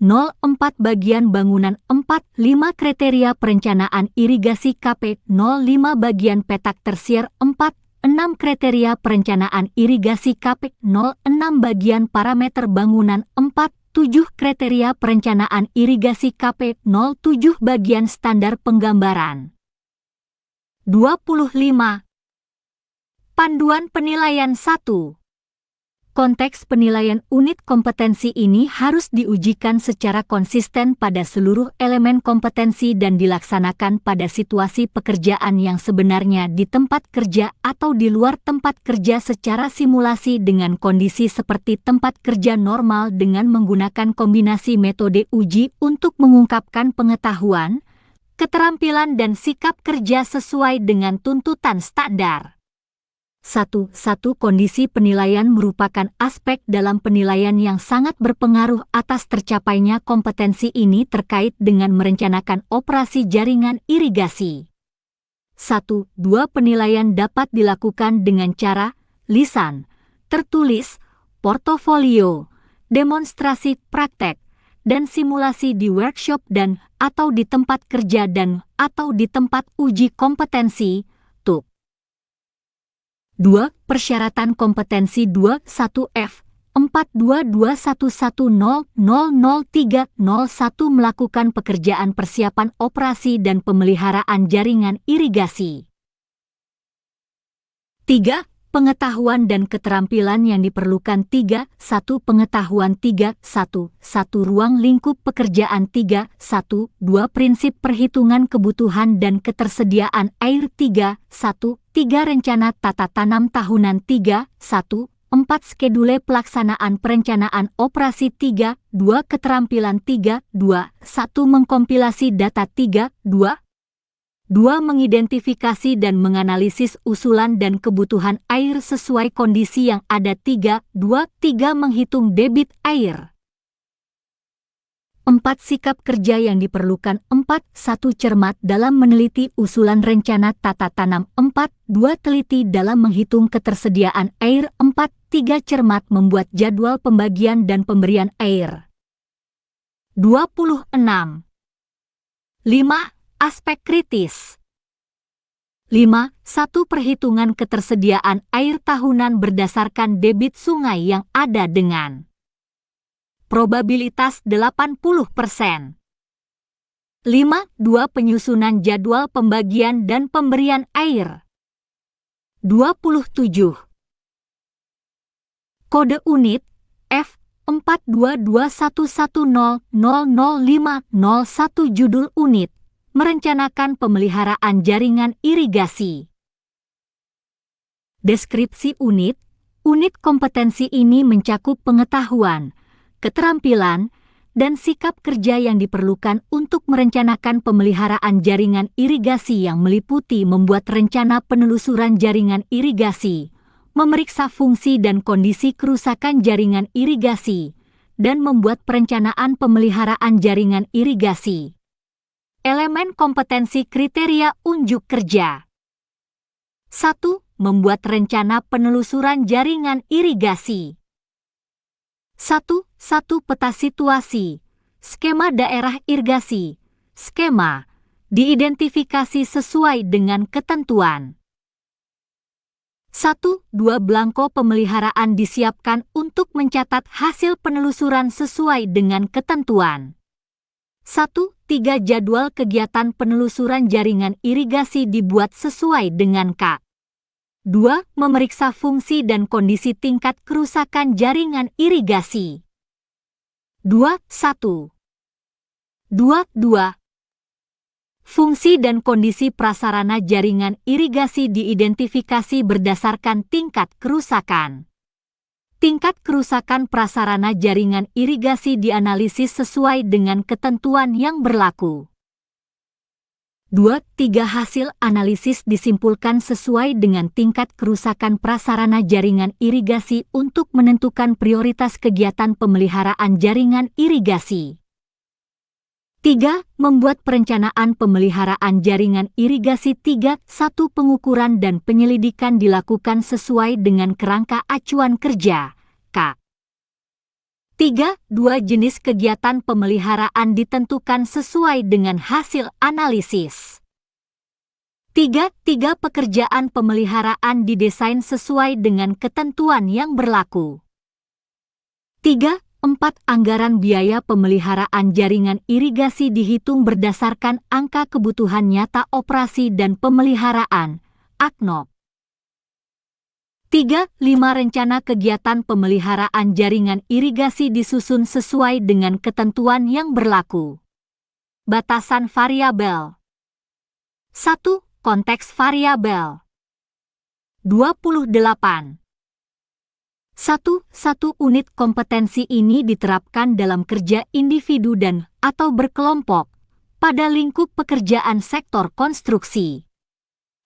04 Bagian Bangunan 4. 5. Kriteria Perencanaan Irigasi KP 05 Bagian Petak Tersier 4. 6. Kriteria Perencanaan Irigasi KP 06 Bagian Parameter Bangunan 4. 7. Kriteria Perencanaan Irigasi KP 07 Bagian Standar Penggambaran 25. Panduan Penilaian 1. Konteks penilaian unit kompetensi ini harus diujikan secara konsisten pada seluruh elemen kompetensi dan dilaksanakan pada situasi pekerjaan yang sebenarnya di tempat kerja atau di luar tempat kerja secara simulasi dengan kondisi seperti tempat kerja normal dengan menggunakan kombinasi metode uji untuk mengungkapkan pengetahuan, keterampilan dan sikap kerja sesuai dengan tuntutan standar. 1. Kondisi penilaian merupakan aspek dalam penilaian yang sangat berpengaruh atas tercapainya kompetensi ini terkait dengan merencanakan operasi jaringan irigasi. 1. 2. Penilaian dapat dilakukan dengan cara lisan, tertulis, portofolio, demonstrasi praktek, dan simulasi di workshop dan atau di tempat kerja dan atau di tempat uji kompetensi, TUK. 2. Persyaratan kompetensi 21F 42211000301 melakukan pekerjaan persiapan operasi dan pemeliharaan jaringan irigasi. 3. Pengetahuan dan keterampilan yang diperlukan 3. 1. Pengetahuan 3. 1. Ruang lingkup pekerjaan 3. 1. 2. Prinsip perhitungan kebutuhan dan ketersediaan air 3. 1. 3. Rencana tata tanam tahunan 3. 1. 4. Skedule pelaksanaan perencanaan operasi 3. 2. Keterampilan 3. 2. 1. Mengkompilasi data 3. 2. 2. Mengidentifikasi dan menganalisis usulan dan kebutuhan air sesuai kondisi yang ada 3. 2. 3. Menghitung debit air. 4. Sikap kerja yang diperlukan 4. 1. Cermat dalam meneliti usulan rencana tata tanam 4. 2. Teliti dalam menghitung ketersediaan air 4. 3. Cermat membuat jadwal pembagian dan pemberian air. 26. 5. Aspek kritis. 5. 1. Perhitungan ketersediaan air tahunan berdasarkan debit sungai yang ada dengan probabilitas 80%. 5. 2. Penyusunan jadwal pembagian dan pemberian air. 27. Kode unit F 42211000501 judul unit merencanakan pemeliharaan jaringan irigasi. Deskripsi unit kompetensi ini mencakup pengetahuan, keterampilan, dan sikap kerja yang diperlukan untuk merencanakan pemeliharaan jaringan irigasi yang meliputi membuat rencana penelusuran jaringan irigasi, memeriksa fungsi dan kondisi kerusakan jaringan irigasi, dan membuat perencanaan pemeliharaan jaringan irigasi. Elemen kompetensi kriteria unjuk kerja. 1. Membuat rencana penelusuran jaringan irigasi. 1. Peta situasi, skema daerah irigasi, skema, diidentifikasi sesuai dengan ketentuan. 1. 2. Belangko pemeliharaan disiapkan untuk mencatat hasil penelusuran sesuai dengan ketentuan. 1. 3. Jadwal kegiatan penelusuran jaringan irigasi dibuat sesuai dengan K. 2. Memeriksa fungsi dan kondisi tingkat kerusakan jaringan irigasi. 2. 1. 2. Fungsi dan kondisi prasarana jaringan irigasi diidentifikasi berdasarkan tingkat kerusakan. Tingkat kerusakan prasarana jaringan irigasi dianalisis sesuai dengan ketentuan yang berlaku. 2. 3. Hasil analisis disimpulkan sesuai dengan tingkat kerusakan prasarana jaringan irigasi untuk menentukan prioritas kegiatan pemeliharaan jaringan irigasi. 3. Membuat perencanaan pemeliharaan jaringan irigasi. 3. 1. Pengukuran dan penyelidikan dilakukan sesuai dengan kerangka acuan kerja, K. 3. 2. Jenis kegiatan pemeliharaan ditentukan sesuai dengan hasil analisis. 3. Pekerjaan pemeliharaan didesain sesuai dengan ketentuan yang berlaku. 3. 4. Anggaran biaya pemeliharaan jaringan irigasi dihitung berdasarkan angka kebutuhan nyata operasi dan pemeliharaan, AKNOP. 3. 5. Rencana kegiatan pemeliharaan jaringan irigasi disusun sesuai dengan ketentuan yang berlaku. Batasan variabel. 1. Konteks variabel. 28. 1. Unit kompetensi ini diterapkan dalam kerja individu dan atau berkelompok pada lingkup pekerjaan sektor konstruksi.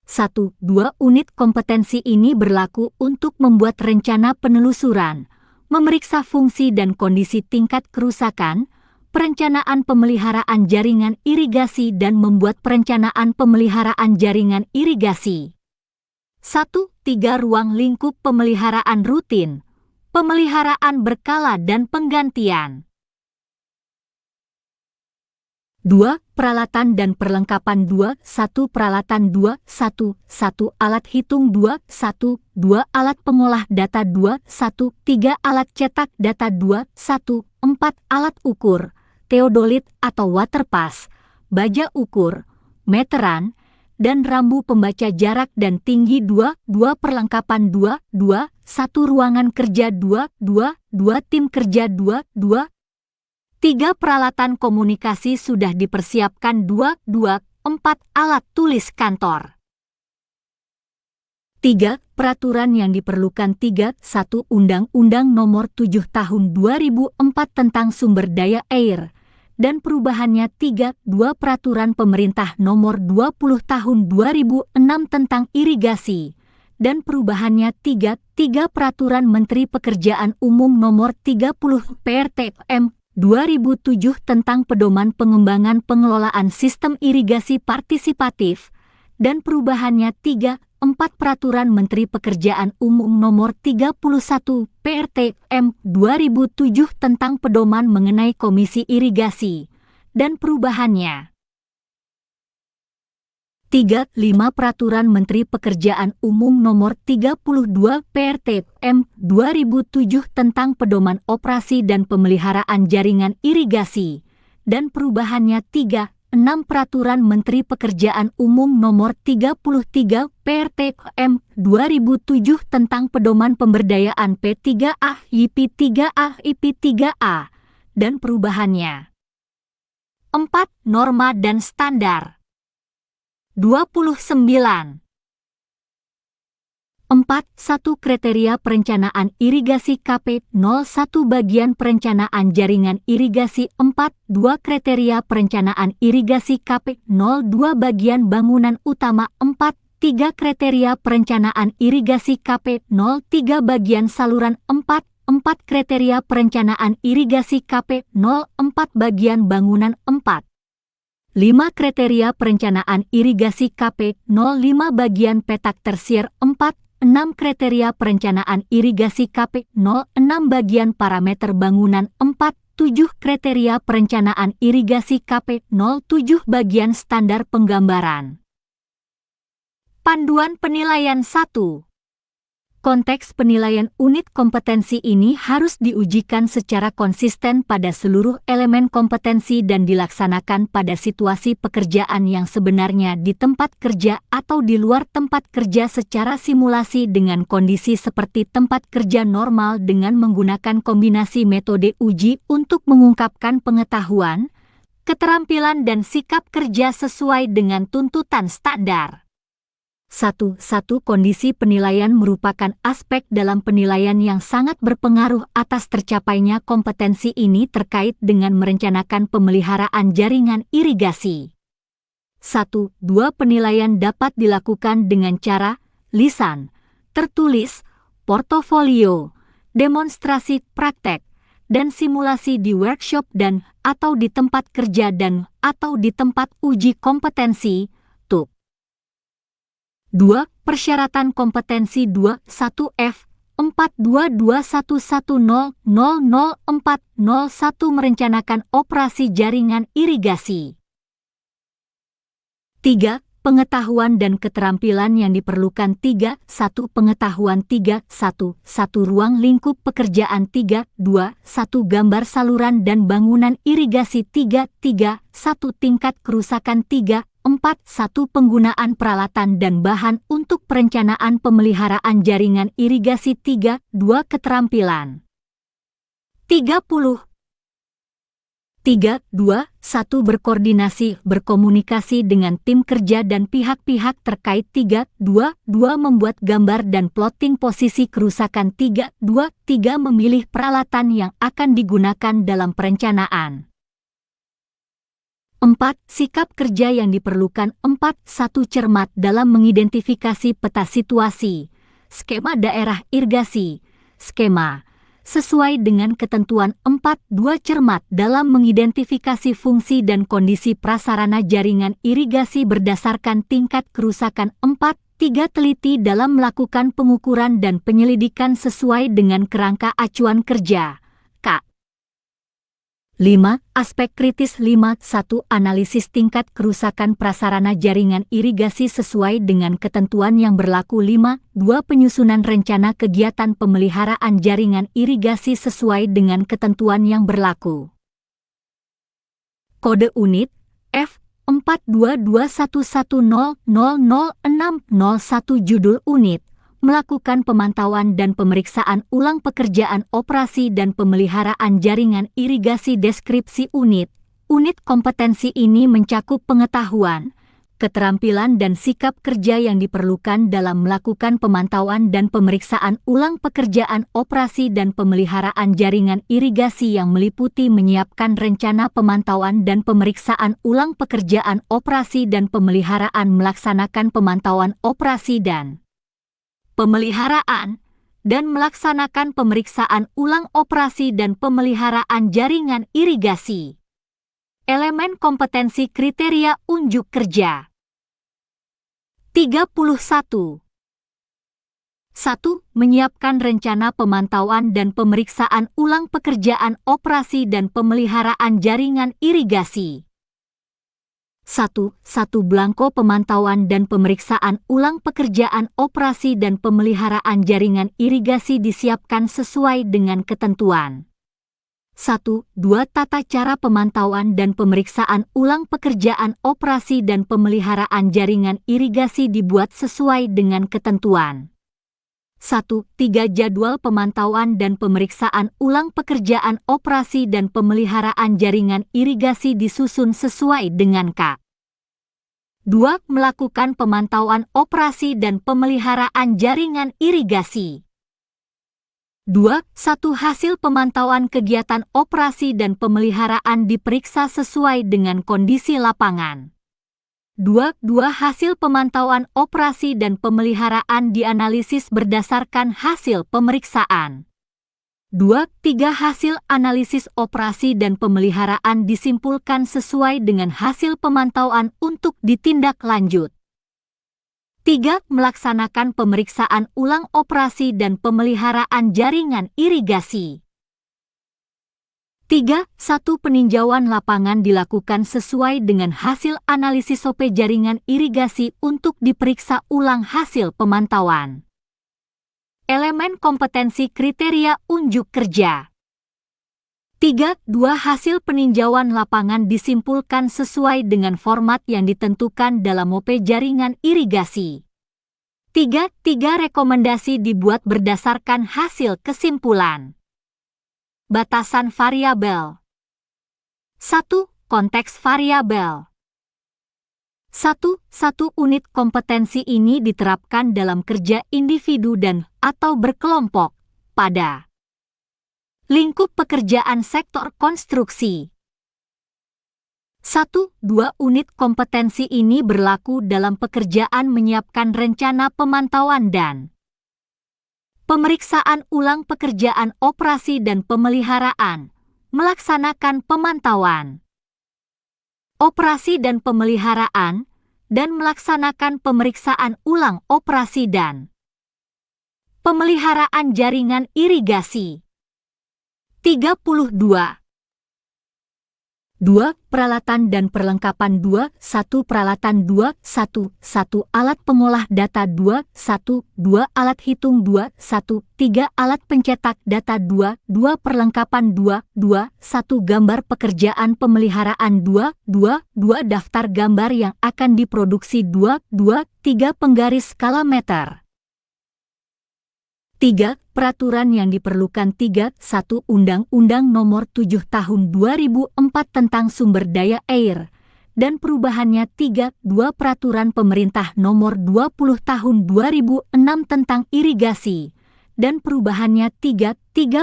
1. 2. Unit kompetensi ini berlaku untuk membuat rencana penelusuran, memeriksa fungsi dan kondisi tingkat kerusakan, perencanaan pemeliharaan jaringan irigasi dan membuat perencanaan pemeliharaan jaringan irigasi. 1. 3. Ruang lingkup pemeliharaan rutin, pemeliharaan berkala dan penggantian. 2. Peralatan dan perlengkapan. 2. 1. Peralatan. 2. 1. Alat hitung. 2. 1. 2. Alat pengolah data. 2. 1. 3. Alat cetak data. 2. 1. 4. Alat ukur, teodolit atau waterpass, baja ukur, meteran, dan rambu pembaca jarak dan tinggi. 2. 2. Perlengkapan. 2. 1. Ruangan kerja. 2. 2. Tim kerja. 2. 3. Peralatan komunikasi sudah dipersiapkan. 2. 4. Alat tulis kantor. 3. Peraturan yang diperlukan. 3. 1. Undang-Undang Nomor 7 Tahun 2004 tentang Sumber Daya Air dan perubahannya. 3. 2. Peraturan Pemerintah Nomor 20 Tahun 2006 tentang Irigasi dan perubahannya. 3. Peraturan Menteri Pekerjaan Umum Nomor 30 PRTM 2007 tentang pedoman pengembangan pengelolaan sistem irigasi partisipatif dan perubahannya. 3. 4. Peraturan Menteri Pekerjaan Umum Nomor 31 PRTM 2007 tentang pedoman mengenai Komisi Irigasi dan perubahannya. 3. 5. Peraturan Menteri Pekerjaan Umum Nomor 32 PRTM 2007 tentang pedoman operasi dan pemeliharaan jaringan irigasi dan perubahannya. 3. 6. Peraturan Menteri Pekerjaan Umum Nomor 33 PRTM 2007 tentang pedoman pemberdayaan P3A IP 3A IP 3A dan perubahannya. 4. Norma dan standar. 29. 4.1 Kriteria perencanaan irigasi KP 01 Bagian perencanaan jaringan irigasi 4.2 Kriteria perencanaan irigasi KP 02 Bagian bangunan utama 4.3 Kriteria perencanaan irigasi KP 03 Bagian saluran 4.4 Kriteria perencanaan irigasi KP 04 Bagian bangunan 4.5 Kriteria perencanaan irigasi KP 05 Bagian petak tersier 4.6 Kriteria perencanaan irigasi KP 06 Bagian parameter bangunan 4.7 Kriteria perencanaan irigasi KP 07 Bagian standar penggambaran. Panduan penilaian 1. Konteks penilaian unit kompetensi ini harus diujikan secara konsisten pada seluruh elemen kompetensi dan dilaksanakan pada situasi pekerjaan yang sebenarnya di tempat kerja atau di luar tempat kerja secara simulasi dengan kondisi seperti tempat kerja normal dengan menggunakan kombinasi metode uji untuk mengungkapkan pengetahuan, keterampilan dan sikap kerja sesuai dengan tuntutan standar. 1. Kondisi penilaian merupakan aspek dalam penilaian yang sangat berpengaruh atas tercapainya kompetensi ini terkait dengan merencanakan pemeliharaan jaringan irigasi. 1. Penilaian dapat dilakukan dengan cara lisan, tertulis, portofolio, demonstrasi praktek, dan simulasi di workshop dan atau di tempat kerja dan atau di tempat uji kompetensi, TUK. 2. Persyaratan kompetensi 21F 42211000401 merencanakan operasi jaringan irigasi. 3. Pengetahuan dan keterampilan yang diperlukan 3. 1. Pengetahuan 3. 1. Ruang lingkup pekerjaan 3. 2. 1. Gambar saluran dan bangunan irigasi 3. 1. Tingkat kerusakan 3. 4. 1. Penggunaan peralatan dan bahan untuk perencanaan pemeliharaan jaringan irigasi 3. 2. Keterampilan 30. 3. 1. Berkoordinasi, berkomunikasi dengan tim kerja dan pihak-pihak terkait 3. 2. Membuat gambar dan plotting posisi kerusakan 3. 3. Memilih peralatan yang akan digunakan dalam perencanaan. 4. Sikap kerja yang diperlukan 4. 1. Cermat dalam mengidentifikasi peta situasi, skema daerah irigasi, skema, sesuai dengan ketentuan 4. 2. Cermat dalam mengidentifikasi fungsi dan kondisi prasarana jaringan irigasi berdasarkan tingkat kerusakan 4. 3. Teliti dalam melakukan pengukuran dan penyelidikan sesuai dengan kerangka acuan kerja, K. 5. Aspek kritis 5. 1. Analisis tingkat kerusakan prasarana jaringan irigasi sesuai dengan ketentuan yang berlaku 5. 2. Penyusunan rencana kegiatan pemeliharaan jaringan irigasi sesuai dengan ketentuan yang berlaku. Kode unit F 42211000601 Judul unit melakukan pemantauan dan pemeriksaan ulang pekerjaan operasi dan pemeliharaan jaringan irigasi. Deskripsi unit kompetensi ini mencakup pengetahuan, keterampilan dan sikap kerja yang diperlukan dalam melakukan pemantauan dan pemeriksaan ulang pekerjaan operasi dan pemeliharaan jaringan irigasi yang meliputi menyiapkan rencana pemantauan dan pemeriksaan ulang pekerjaan operasi dan pemeliharaan, melaksanakan pemantauan operasi dan pemeliharaan, dan melaksanakan pemeriksaan ulang operasi dan pemeliharaan jaringan irigasi. Elemen kompetensi kriteria unjuk kerja. 31. 1. Menyiapkan rencana pemantauan dan pemeriksaan ulang pekerjaan operasi dan pemeliharaan jaringan irigasi. 1. Belangko pemantauan dan pemeriksaan ulang pekerjaan operasi dan pemeliharaan jaringan irigasi disiapkan sesuai dengan ketentuan. 1. 2. Tata cara pemantauan dan pemeriksaan ulang pekerjaan operasi dan pemeliharaan jaringan irigasi dibuat sesuai dengan ketentuan. 1. 3. Jadwal pemantauan dan pemeriksaan ulang pekerjaan operasi dan pemeliharaan jaringan irigasi disusun sesuai dengan K. 2. Melakukan pemantauan operasi dan pemeliharaan jaringan irigasi. 2. Hasil pemantauan kegiatan operasi dan pemeliharaan diperiksa sesuai dengan kondisi lapangan. 2. Hasil pemantauan operasi dan pemeliharaan dianalisis berdasarkan hasil pemeriksaan. 2. Hasil analisis operasi dan pemeliharaan disimpulkan sesuai dengan hasil pemantauan untuk ditindak lanjut. 3. Melaksanakan pemeriksaan ulang operasi dan pemeliharaan jaringan irigasi. 3. Peninjauan lapangan dilakukan sesuai dengan hasil analisis OP jaringan irigasi untuk diperiksa ulang hasil pemantauan. Elemen kompetensi kriteria unjuk kerja. 3. Hasil peninjauan lapangan disimpulkan sesuai dengan format yang ditentukan dalam OP jaringan irigasi. 3. Rekomendasi dibuat berdasarkan hasil kesimpulan. Batasan variabel. 1. Konteks variabel. 1. Unit kompetensi ini diterapkan dalam kerja individu dan atau berkelompok pada lingkup pekerjaan sektor konstruksi. 1. Unit kompetensi ini berlaku dalam pekerjaan menyiapkan rencana pemantauan dan pemeriksaan ulang pekerjaan operasi dan pemeliharaan, melaksanakan pemantauan, operasi dan pemeliharaan, dan melaksanakan pemeriksaan ulang operasi dan pemeliharaan jaringan irigasi. 32. 2. Peralatan dan perlengkapan 2. 1. Peralatan 2. 1. Alat pengolah data 2. 1. Alat hitung 2. 1. 3. Alat pencetak data 2. 2. Perlengkapan 2. 1. Gambar pekerjaan pemeliharaan 2. Daftar gambar yang akan diproduksi 2. 3. Penggaris skala meter. 3. Peraturan yang diperlukan 3. 1. Undang-Undang Nomor 7 Tahun 2004 tentang Sumber Daya Air dan perubahannya 3. 2. Peraturan Pemerintah Nomor 20 Tahun 2006 tentang Irigasi dan perubahannya 3.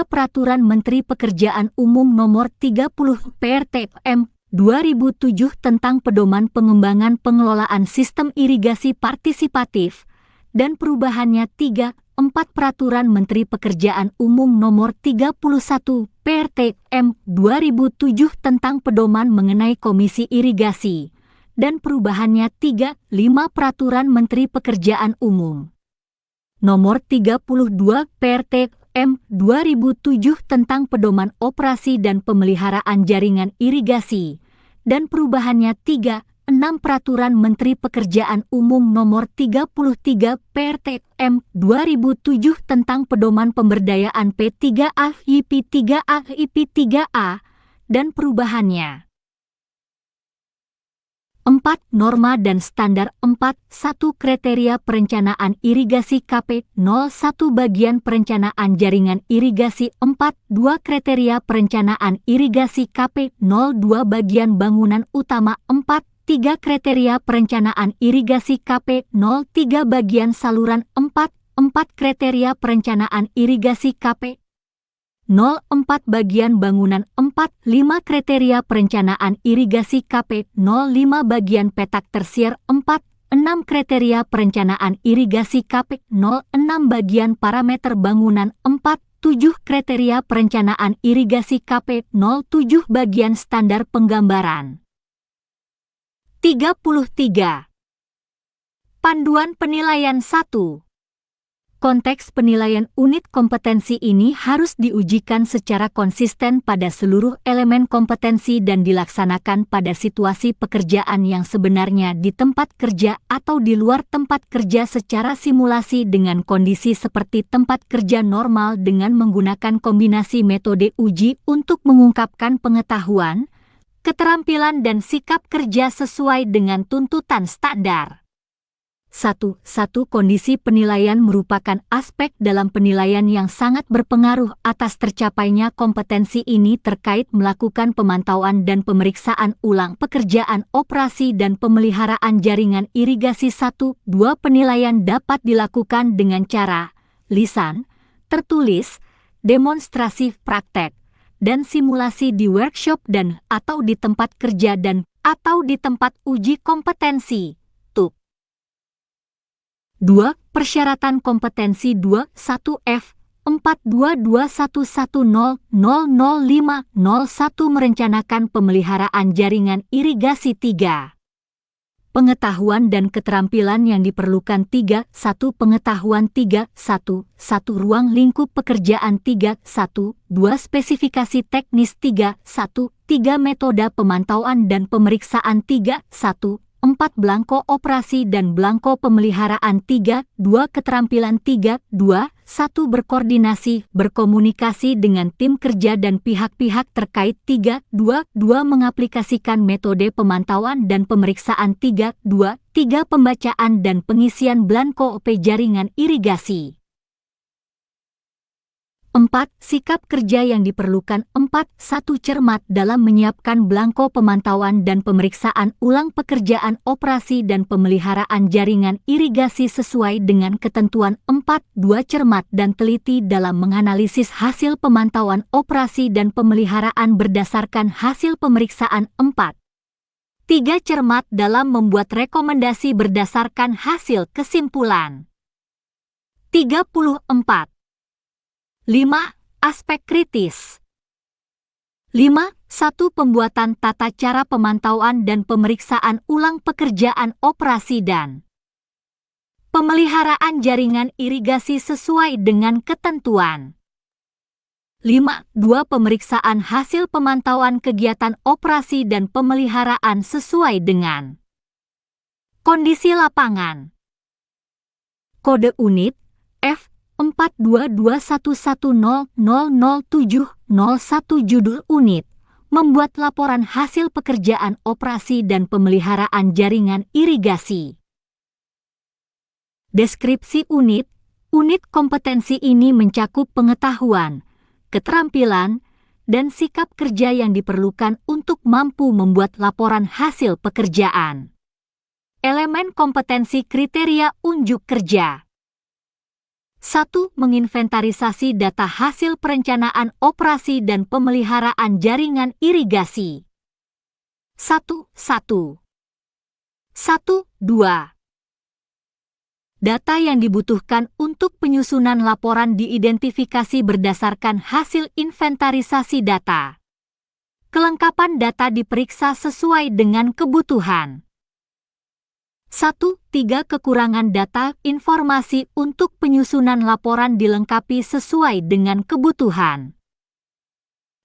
Peraturan Menteri Pekerjaan Umum Nomor 30 PRTM 2007 tentang Pedoman Pengembangan Pengelolaan Sistem Irigasi Partisipatif dan perubahannya 3. 4. Peraturan Menteri Pekerjaan Umum Nomor 31 PRTM 2007 tentang Pedoman mengenai Komisi Irigasi dan perubahannya 3. 5. Peraturan Menteri Pekerjaan Umum Nomor 32 PRTM 2007 tentang Pedoman Operasi dan Pemeliharaan Jaringan Irigasi dan perubahannya 3. 6. Peraturan Menteri Pekerjaan Umum Nomor 33 PRTM 2007 tentang Pedoman Pemberdayaan P3A IP3A IP3A dan perubahannya. 4. Norma dan standar 4. 1. Kriteria perencanaan irigasi KP 01 Bagian perencanaan jaringan irigasi 4. 2. Kriteria perencanaan irigasi KP 02 Bagian bangunan utama 4. 3. Kriteria perencanaan irigasi KP 03 Bagian saluran 4. 4. Kriteria perencanaan irigasi KP 04 Bagian bangunan 4. 5. Kriteria perencanaan irigasi KP 05 Bagian petak tersier 4. 6. Kriteria perencanaan irigasi KP 06 Bagian parameter bangunan 4. 7. Kriteria perencanaan irigasi KP 07 Bagian standar penggambaran. 33. Panduan penilaian 1. Konteks penilaian unit kompetensi ini harus diujikan secara konsisten pada seluruh elemen kompetensi dan dilaksanakan pada situasi pekerjaan yang sebenarnya di tempat kerja atau di luar tempat kerja secara simulasi dengan kondisi seperti tempat kerja normal dengan menggunakan kombinasi metode uji untuk mengungkapkan pengetahuan, keterampilan dan sikap kerja sesuai dengan tuntutan standar. 1. Kondisi penilaian merupakan aspek dalam penilaian yang sangat berpengaruh atas tercapainya kompetensi ini terkait melakukan pemantauan dan pemeriksaan ulang pekerjaan operasi dan pemeliharaan jaringan irigasi. 1. 2. Penilaian dapat dilakukan dengan cara lisan, tertulis, demonstrasi praktek, dan simulasi di workshop dan atau di tempat kerja dan atau di tempat uji kompetensi. 2. Persyaratan kompetensi 2. 1F 42211000501 merencanakan pemeliharaan jaringan irigasi. 3. Pengetahuan dan keterampilan yang diperlukan. 3. 1. Pengetahuan. 3. 1. Ruang lingkup pekerjaan. 3. 1. 2. Spesifikasi teknis. 3. 1. 3. Metode pemantauan dan pemeriksaan. 3. 1. 4. Belangko operasi dan belangko pemeliharaan. 3. 2. Keterampilan. 3. 2. 1. Berkoordinasi, berkomunikasi dengan tim kerja dan pihak-pihak terkait. 3. 2. Mengaplikasikan metode pemantauan dan pemeriksaan. 3. 2. Pembacaan dan pengisian belangko OP jaringan irigasi. 4. Sikap kerja yang diperlukan. 4. 1. Cermat dalam menyiapkan belangko pemantauan dan pemeriksaan ulang pekerjaan operasi dan pemeliharaan jaringan irigasi sesuai dengan ketentuan. 4. 2. Cermat dan teliti dalam menganalisis hasil pemantauan operasi dan pemeliharaan berdasarkan hasil pemeriksaan. 4. 3. Cermat dalam membuat rekomendasi berdasarkan hasil kesimpulan. 34. 5. Aspek kritis. 5. 1. Pembuatan tata cara pemantauan dan pemeriksaan ulang pekerjaan operasi dan pemeliharaan jaringan irigasi sesuai dengan ketentuan. 5. 2. Pemeriksaan hasil pemantauan kegiatan operasi dan pemeliharaan sesuai dengan kondisi lapangan. Kode unit F 42211000701 judul unit, membuat laporan hasil pekerjaan operasi dan pemeliharaan jaringan irigasi. Deskripsi unit kompetensi ini mencakup pengetahuan, keterampilan, dan sikap kerja yang diperlukan untuk mampu membuat laporan hasil pekerjaan. Elemen kompetensi kriteria unjuk kerja. 1. Menginventarisasi data hasil perencanaan operasi dan pemeliharaan jaringan irigasi. 1. 2. Data yang dibutuhkan untuk penyusunan laporan diidentifikasi berdasarkan hasil inventarisasi data. Kelengkapan data diperiksa sesuai dengan kebutuhan. 1. 3. Kekurangan data informasi untuk penyusunan laporan dilengkapi sesuai dengan kebutuhan.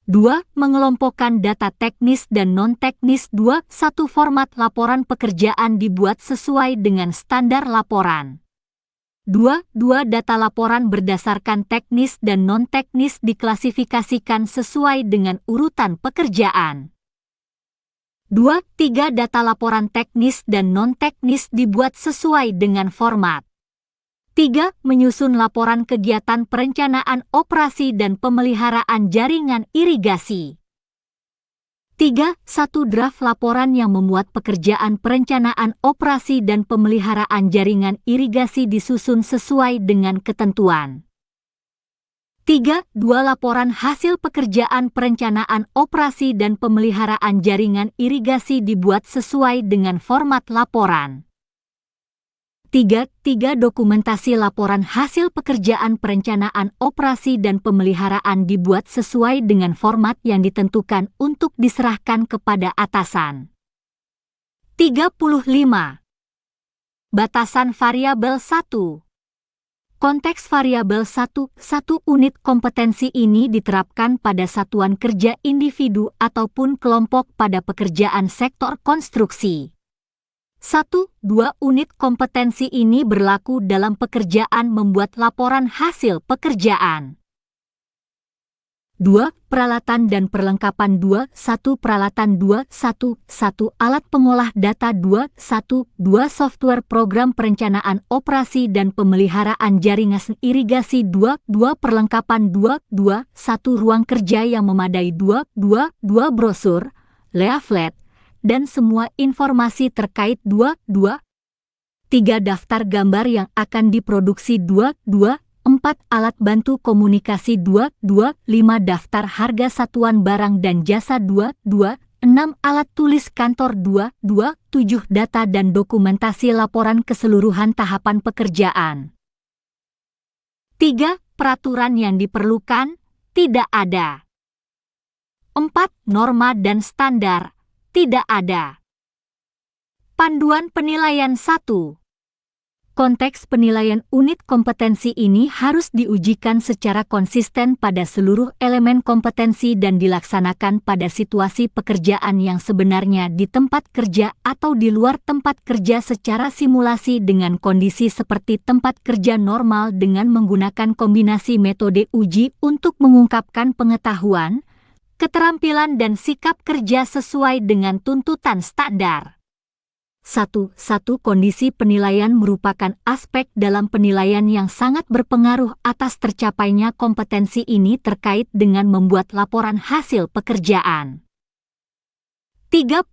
2. Mengelompokkan data teknis dan non-teknis. 2. 1. Format laporan pekerjaan dibuat sesuai dengan standar laporan. 2. Data laporan berdasarkan teknis dan non-teknis diklasifikasikan sesuai dengan urutan pekerjaan. 2. Data laporan teknis dan non-teknis dibuat sesuai dengan format. 3. Menyusun laporan kegiatan perencanaan operasi dan pemeliharaan jaringan irigasi. 3. 1. Draft laporan yang memuat pekerjaan perencanaan operasi dan pemeliharaan jaringan irigasi disusun sesuai dengan ketentuan. 3. Laporan hasil pekerjaan perencanaan operasi dan pemeliharaan jaringan irigasi dibuat sesuai dengan format laporan. 3. Dokumentasi laporan hasil pekerjaan perencanaan operasi dan pemeliharaan dibuat sesuai dengan format yang ditentukan untuk diserahkan kepada atasan. 35. Batasan variabel 1. Konteks variabel 1. Unit kompetensi ini diterapkan pada satuan kerja individu ataupun kelompok pada pekerjaan sektor konstruksi. 1. 2. Unit kompetensi ini berlaku dalam pekerjaan membuat laporan hasil pekerjaan. 2. Peralatan dan perlengkapan 2.1 Peralatan 2.1 1. Alat pengolah data 2.1 2. Software program perencanaan operasi dan pemeliharaan jaringan irigasi 2 2. Perlengkapan 2 1. Ruang kerja yang memadai 2 brosur, leaflet, dan semua informasi terkait 2 3. Daftar gambar yang akan diproduksi 2 4. Alat bantu komunikasi 2 5. Daftar harga satuan barang dan jasa 2 6. Alat tulis kantor 2 7. Data dan dokumentasi laporan keseluruhan tahapan pekerjaan. 3. Peraturan yang diperlukan tidak ada. 4. Norma dan standar tidak ada. Panduan penilaian 1. Konteks penilaian unit kompetensi ini harus diujikan secara konsisten pada seluruh elemen kompetensi dan dilaksanakan pada situasi pekerjaan yang sebenarnya di tempat kerja atau di luar tempat kerja secara simulasi dengan kondisi seperti tempat kerja normal dengan menggunakan kombinasi metode uji untuk mengungkapkan pengetahuan, keterampilan dan sikap kerja sesuai dengan tuntutan standar. 1. Kondisi penilaian merupakan aspek dalam penilaian yang sangat berpengaruh atas tercapainya kompetensi ini terkait dengan membuat laporan hasil pekerjaan. 36.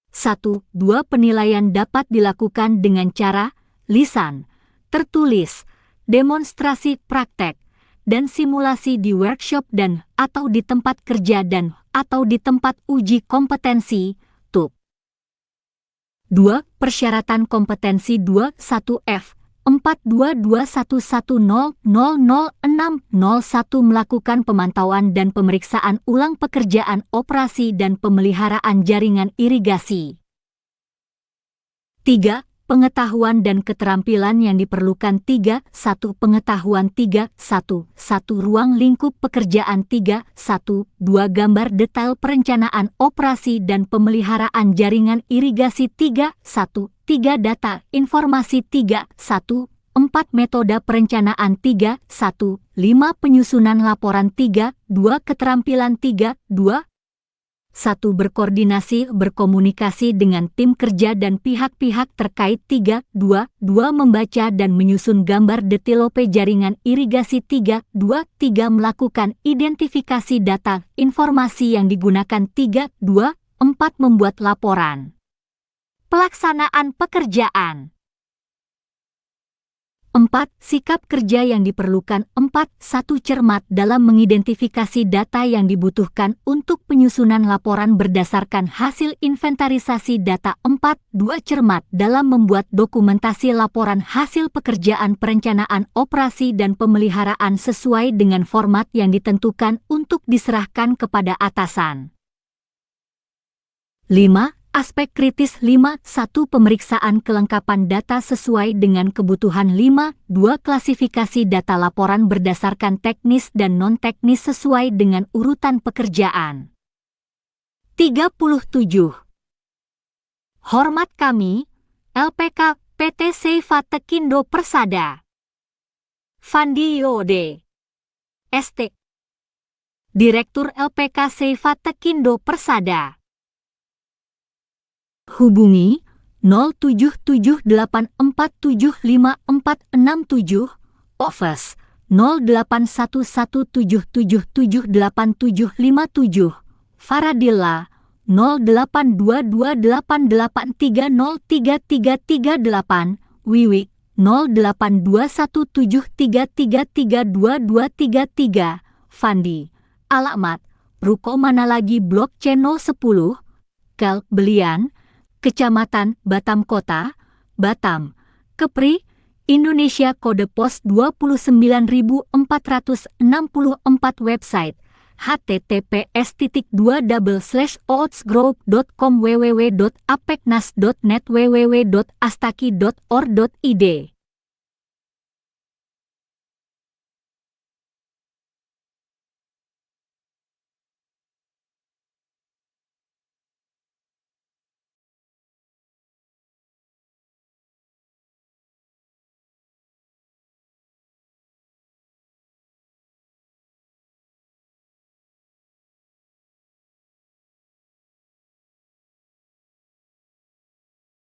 1. 2. Penilaian dapat dilakukan dengan cara lisan, tertulis, demonstrasi praktek, dan simulasi di workshop dan atau di tempat kerja dan atau di tempat uji kompetensi. 2. Persyaratan kompetensi 21F 42211000601 melakukan pemantauan dan pemeriksaan ulang pekerjaan operasi dan pemeliharaan jaringan irigasi. 3. Pengetahuan dan keterampilan yang diperlukan 3. 1. Pengetahuan 3. 1. Ruang lingkup pekerjaan 3. 1. 2. Gambar detail perencanaan operasi dan pemeliharaan jaringan irigasi 3. 1. 3. Data informasi 3. 1. 4. Metode perencanaan 3. 1. 5. Penyusunan laporan 3. 2. Keterampilan 3. 2. 1. Berkomunikasi dengan tim kerja dan pihak-pihak terkait 3. 2. Membaca dan menyusun gambar detail jaringan irigasi 3. 2. Melakukan identifikasi data informasi yang digunakan 3. 2. 4. Membuat laporan. Pelaksanaan pekerjaan. 4. Sikap kerja yang diperlukan 4. 1. Cermat dalam mengidentifikasi data yang dibutuhkan untuk penyusunan laporan berdasarkan hasil inventarisasi data 4. 2. Cermat dalam membuat dokumentasi laporan hasil pekerjaan perencanaan operasi dan pemeliharaan sesuai dengan format yang ditentukan untuk diserahkan kepada atasan. 5. Aspek kritis 5. 1. Pemeriksaan kelengkapan data sesuai dengan kebutuhan 5. 2. Klasifikasi data laporan berdasarkan teknis dan non-teknis sesuai dengan urutan pekerjaan. 37. Hormat kami, LPK PT Seifa Tekindo Persada. Fandi Yode, ST. Direktur LPK Seifa Tekindo Persada. Hubungi 0778475467, Office 081177787757, Faradilla 082288303338, Wiwi 082173332233, Fandi. Alamat Ruko Manalagi Blok C 010, Kel Belian, Kecamatan Batam Kota, Batam, Kepri, Indonesia. Kode pos 29464, website https://outsgroup.com, www.apeknas.net, www.astaki.or.id.